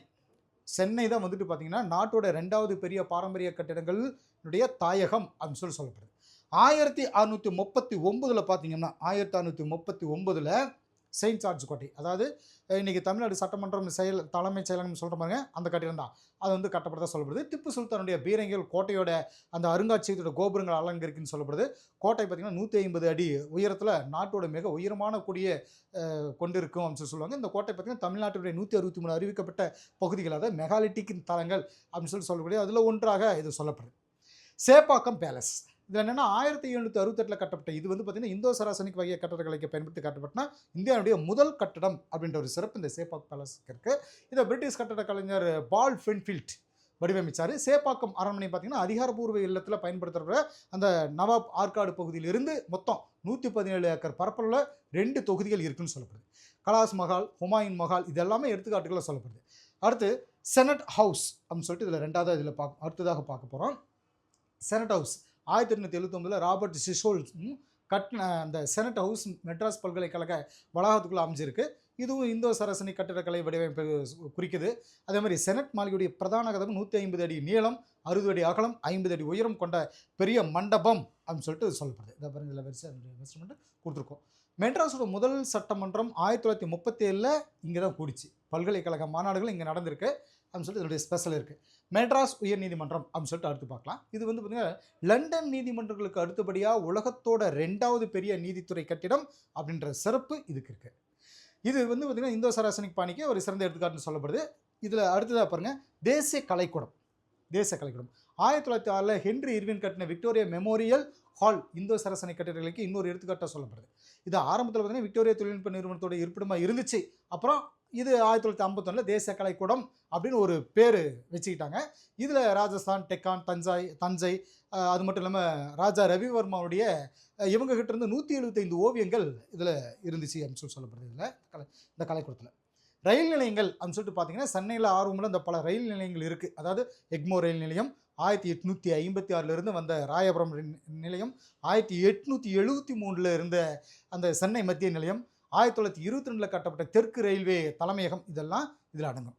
தான் வந்துட்டு பார்த்திங்கன்னா நாட்டோட 2வது பெரிய பாரம்பரிய கட்டிடங்களுடைய தாயகம் அப்படின்னு சொல்லப்படுது. 1639 பார்த்தீங்கன்னா 1639 செயின்ட் ஜார்ஜ் கோட்டை, அதாவது இன்றைக்கி தமிழ்நாடு சட்டமன்றம் தலைமைச் செயலகம் சொல்கிற மாதிரி அந்த கட்டிடம் தான், அது வந்து கட்டப்பட்டதாக சொல்லப்படுது. திப்பு சுல்தானுடைய பீரங்கிகள் கோட்டையோட அந்த அருங்காட்சியகத்தோட கோபுரங்கள் அலங்கரிக்குன்னு சொல்லப்படுது. கோட்டை பார்த்திங்கன்னா 150 அடி உயரத்தில் நாட்டோட மிக உயரமான கூடிய கொண்டிருக்கும் அப்படின்னு சொல்லுவாங்க. இந்த கோட்டை பார்த்திங்கன்னா தமிழ்நாட்டுடைய 163 அறிவிக்கப்பட்ட பகுதிகள், அதாவது மெகாலிட்டிக் தலங்கள் அப்படின்னு சொல்லக்கூடிய அதில் ஒன்றாக இது சொல்லப்படுது. சேப்பாக்கம் பேலஸ், இதில் என்னென்னா 1768 கட்டப்பட்ட இது வந்து பார்த்திங்கன்னா இந்தோ சராசனிக் வகை கட்டடக்கலைக்கு பயன்படுத்தி கட்டப்பட்டனா இந்தியாவுடைய முதல் கட்டடம் அப்படின்ற ஒரு சிறப்பு இந்த சேப்பாக்கம் பேலஸுக்கு இருக்குது. இதை பிரிட்டிஷ் கட்டட கலைஞர் பால் ஃபென்ஃபீல்ட் வடிவமைச்சார். சேப்பாக்கம் அரண்மனை பார்த்திங்கன்னா அதிகாரப்பூர்வ இல்லத்தில் பயன்படுத்துகிற அந்த நவாப் ஆற்காடு பகுதியிலிருந்து மொத்தம் 117 ஏக்கர் பரப்பளவில் 2 தொகுதிகள் இருக்குன்னு சொல்லப்படுது. கலாஸ் மஹால், ஹுமாயூன் மஹால், இது எல்லாமே எடுத்துக்காட்டுகளாக சொல்லப்படுது. அடுத்து செனட் ஹவுஸ் அப்படின்னு சொல்லிட்டு இதில் 2வது இதில் அடுத்ததாக பார்க்க போகிறோம். செனட் ஹவுஸ் 1879 ராபர்ட் சிஷோல்ஸ் கட்டின அந்த செனட் ஹவுஸ் மெட்ராஸ் பல்கலைக்கழக வளாகத்துக்குள்ளே அமைஞ்சிருக்கு. இதுவும் இந்தோ சரசனிக் கட்டிடக்கலை வடிவமைப்பு குறிக்குது. அதே மாதிரி செனட் மாளிகையுடைய பிரதான கதவு 150 அடி நீளம், 60 அடி அகலம், 50 அடி உயரம் கொண்ட பெரிய மண்டபம் அப்படின்னு சொல்லிட்டு சொல்லப்படுது. இதை பாருங்க, இதில் வெஸ்ட்மெண்ட் கொடுத்துருக்கோம். மெட்ராஸோட முதல் சட்டமன்றம் 1937 இங்கே தான் கூடிச்சு. பல்கலைக்கழக மாநாடுகள் இங்கே நடந்திருக்கு அப்படின்னு சொல்லிட்டு இதனுடைய ஸ்பெஷல் இருக்குது. மெட்ராஸ் உயர் நீதிமன்றம் அப்படின்னு சொல்லிட்டு அடுத்து பார்க்கலாம். இது வந்து பார்த்திங்கன்னா லண்டன் நீதிமன்றங்களுக்கு அடுத்தபடியாக உலகத்தோட 2வது பெரிய நீதித்துறை கட்டிடம் அப்படின்ற சிறப்பு இதுக்கு இருக்குது. இது வந்து பார்த்திங்கன்னா இந்தோ சராசனிக் பாணிக்கு ஒரு சிறந்த எடுத்துக்காட்டுன்னு சொல்லப்படுது. இதில் அடுத்ததாக பாருங்கள், தேசிய கலைக்கூடம். 1906 ஹென்றி இர்வின் கட்டின விக்டோரியா மெமோரியல் ஹால் இந்தோ சரசனிக் கட்டிடங்களுக்கு இன்னொரு எடுத்துக்காட்டாக சொல்லப்படுது. இது ஆரம்பத்தில் பார்த்திங்கன்னா விக்டோரியா தொழில்நுட்ப நிறுவனத்தோட இருப்பிடமாக இருந்துச்சு. அப்புறம் இது 1951 தேசிய கலைக்கூடம் அப்படின்னு ஒரு பேர் வச்சுக்கிட்டாங்க. இதில் ராஜஸ்தான், டெக்கான், தஞ்சை, அது மட்டும் இல்லாமல் ராஜா ரவிவர்மாவுடைய இவங்ககிட்ட இருந்து 175 ஓவியங்கள் இதில் இருந்துச்சு அப்படின்னு சொல்லப்படுது. இதில் இந்த கலைக்கூடத்தில் ரயில் நிலையங்கள் அப்படின்னு சொல்லிட்டு பார்த்தீங்கன்னா சென்னையில் ஆர்வமில் இந்த பல ரயில் நிலையங்கள் இருக்குது. அதாவது எக்மோர் ரயில் நிலையம் 1856 வந்த ராயபுரம் நிலையம், 1873 இருந்த அந்த சென்னை மத்திய நிலையம், 1922 கட்டப்பட்ட தெற்கு ரயில்வே தலைமையகம், இதெல்லாம் இதில் அடங்கும்.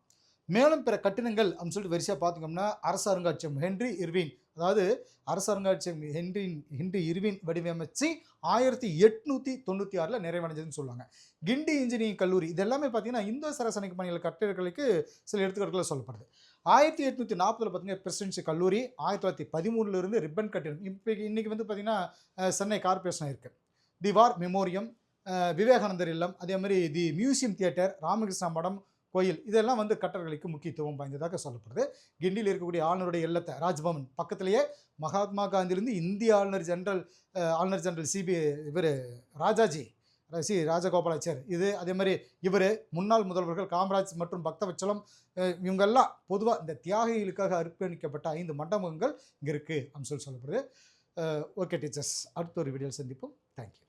மேலும் பிற கட்டிடங்கள் அப்படின்னு சொல்லிட்டு வரிசையாக பார்த்திங்கோம்னா அரசு அருங்காட்சியகம் ஹென்றி இர்வின், அதாவது அரசு அருங்காட்சியகம் ஹென்றி இர்வின் வடிவமைச்சு 1896 நிறைவடைஞ்சதுன்னு சொல்லுவாங்க. கிண்டி இன்ஜினியரிங் கல்லூரி, இது எல்லாமே பார்த்தீங்கன்னா இந்தோ சரசனிக் பணிகள் கட்டிடங்களுக்கு சில எடுத்துக்காட்டுகளை சொல்லப்படுது. 1840 பார்த்தீங்கன்னா பிரசிடென்சி கல்லூரி, 1913 ரிப்பன் கட்டிடம், இப்போ இன்னைக்கு வந்து பார்த்தீங்கன்னா சென்னை கார்பரேஷன் இருக்குது. தி வார் மெமோரியம், விவேகானந்தர் இல்லம், அதே மாதிரி தி மியூசியம் தியேட்டர், ராமகிருஷ்ணா மடம், கோயில், இதெல்லாம் வந்து கட்டடங்களுக்கு முக்கியத்துவம் வாய்ந்ததாக சொல்லப்படுது. கிண்டியில் இருக்கக்கூடிய ஆளுநருடைய இல்லத்தை ராஜ்பவன் பக்கத்திலேயே மகாத்மா காந்தியிலிருந்து இந்திய ஆளுநர் ஜெனரல் இவர் ராஜாஜி ராஜகோபாலாச்சார், இது அதே மாதிரி இவர் முன்னாள் முதல்வர்கள் காமராஜ் மற்றும் பக்தவச்சலம், இவங்கெல்லாம் பொதுவாக இந்த தியாகிகளுக்காக அர்ப்பணிக்கப்பட்ட 5 மண்டபங்கள் இங்கே இருக்குது அப்படின்னு சொல்லப்படுது. ஓகே டீச்சர்ஸ், அடுத்த ஒரு வீடியோவில் சந்திப்போம். தேங்க்யூ.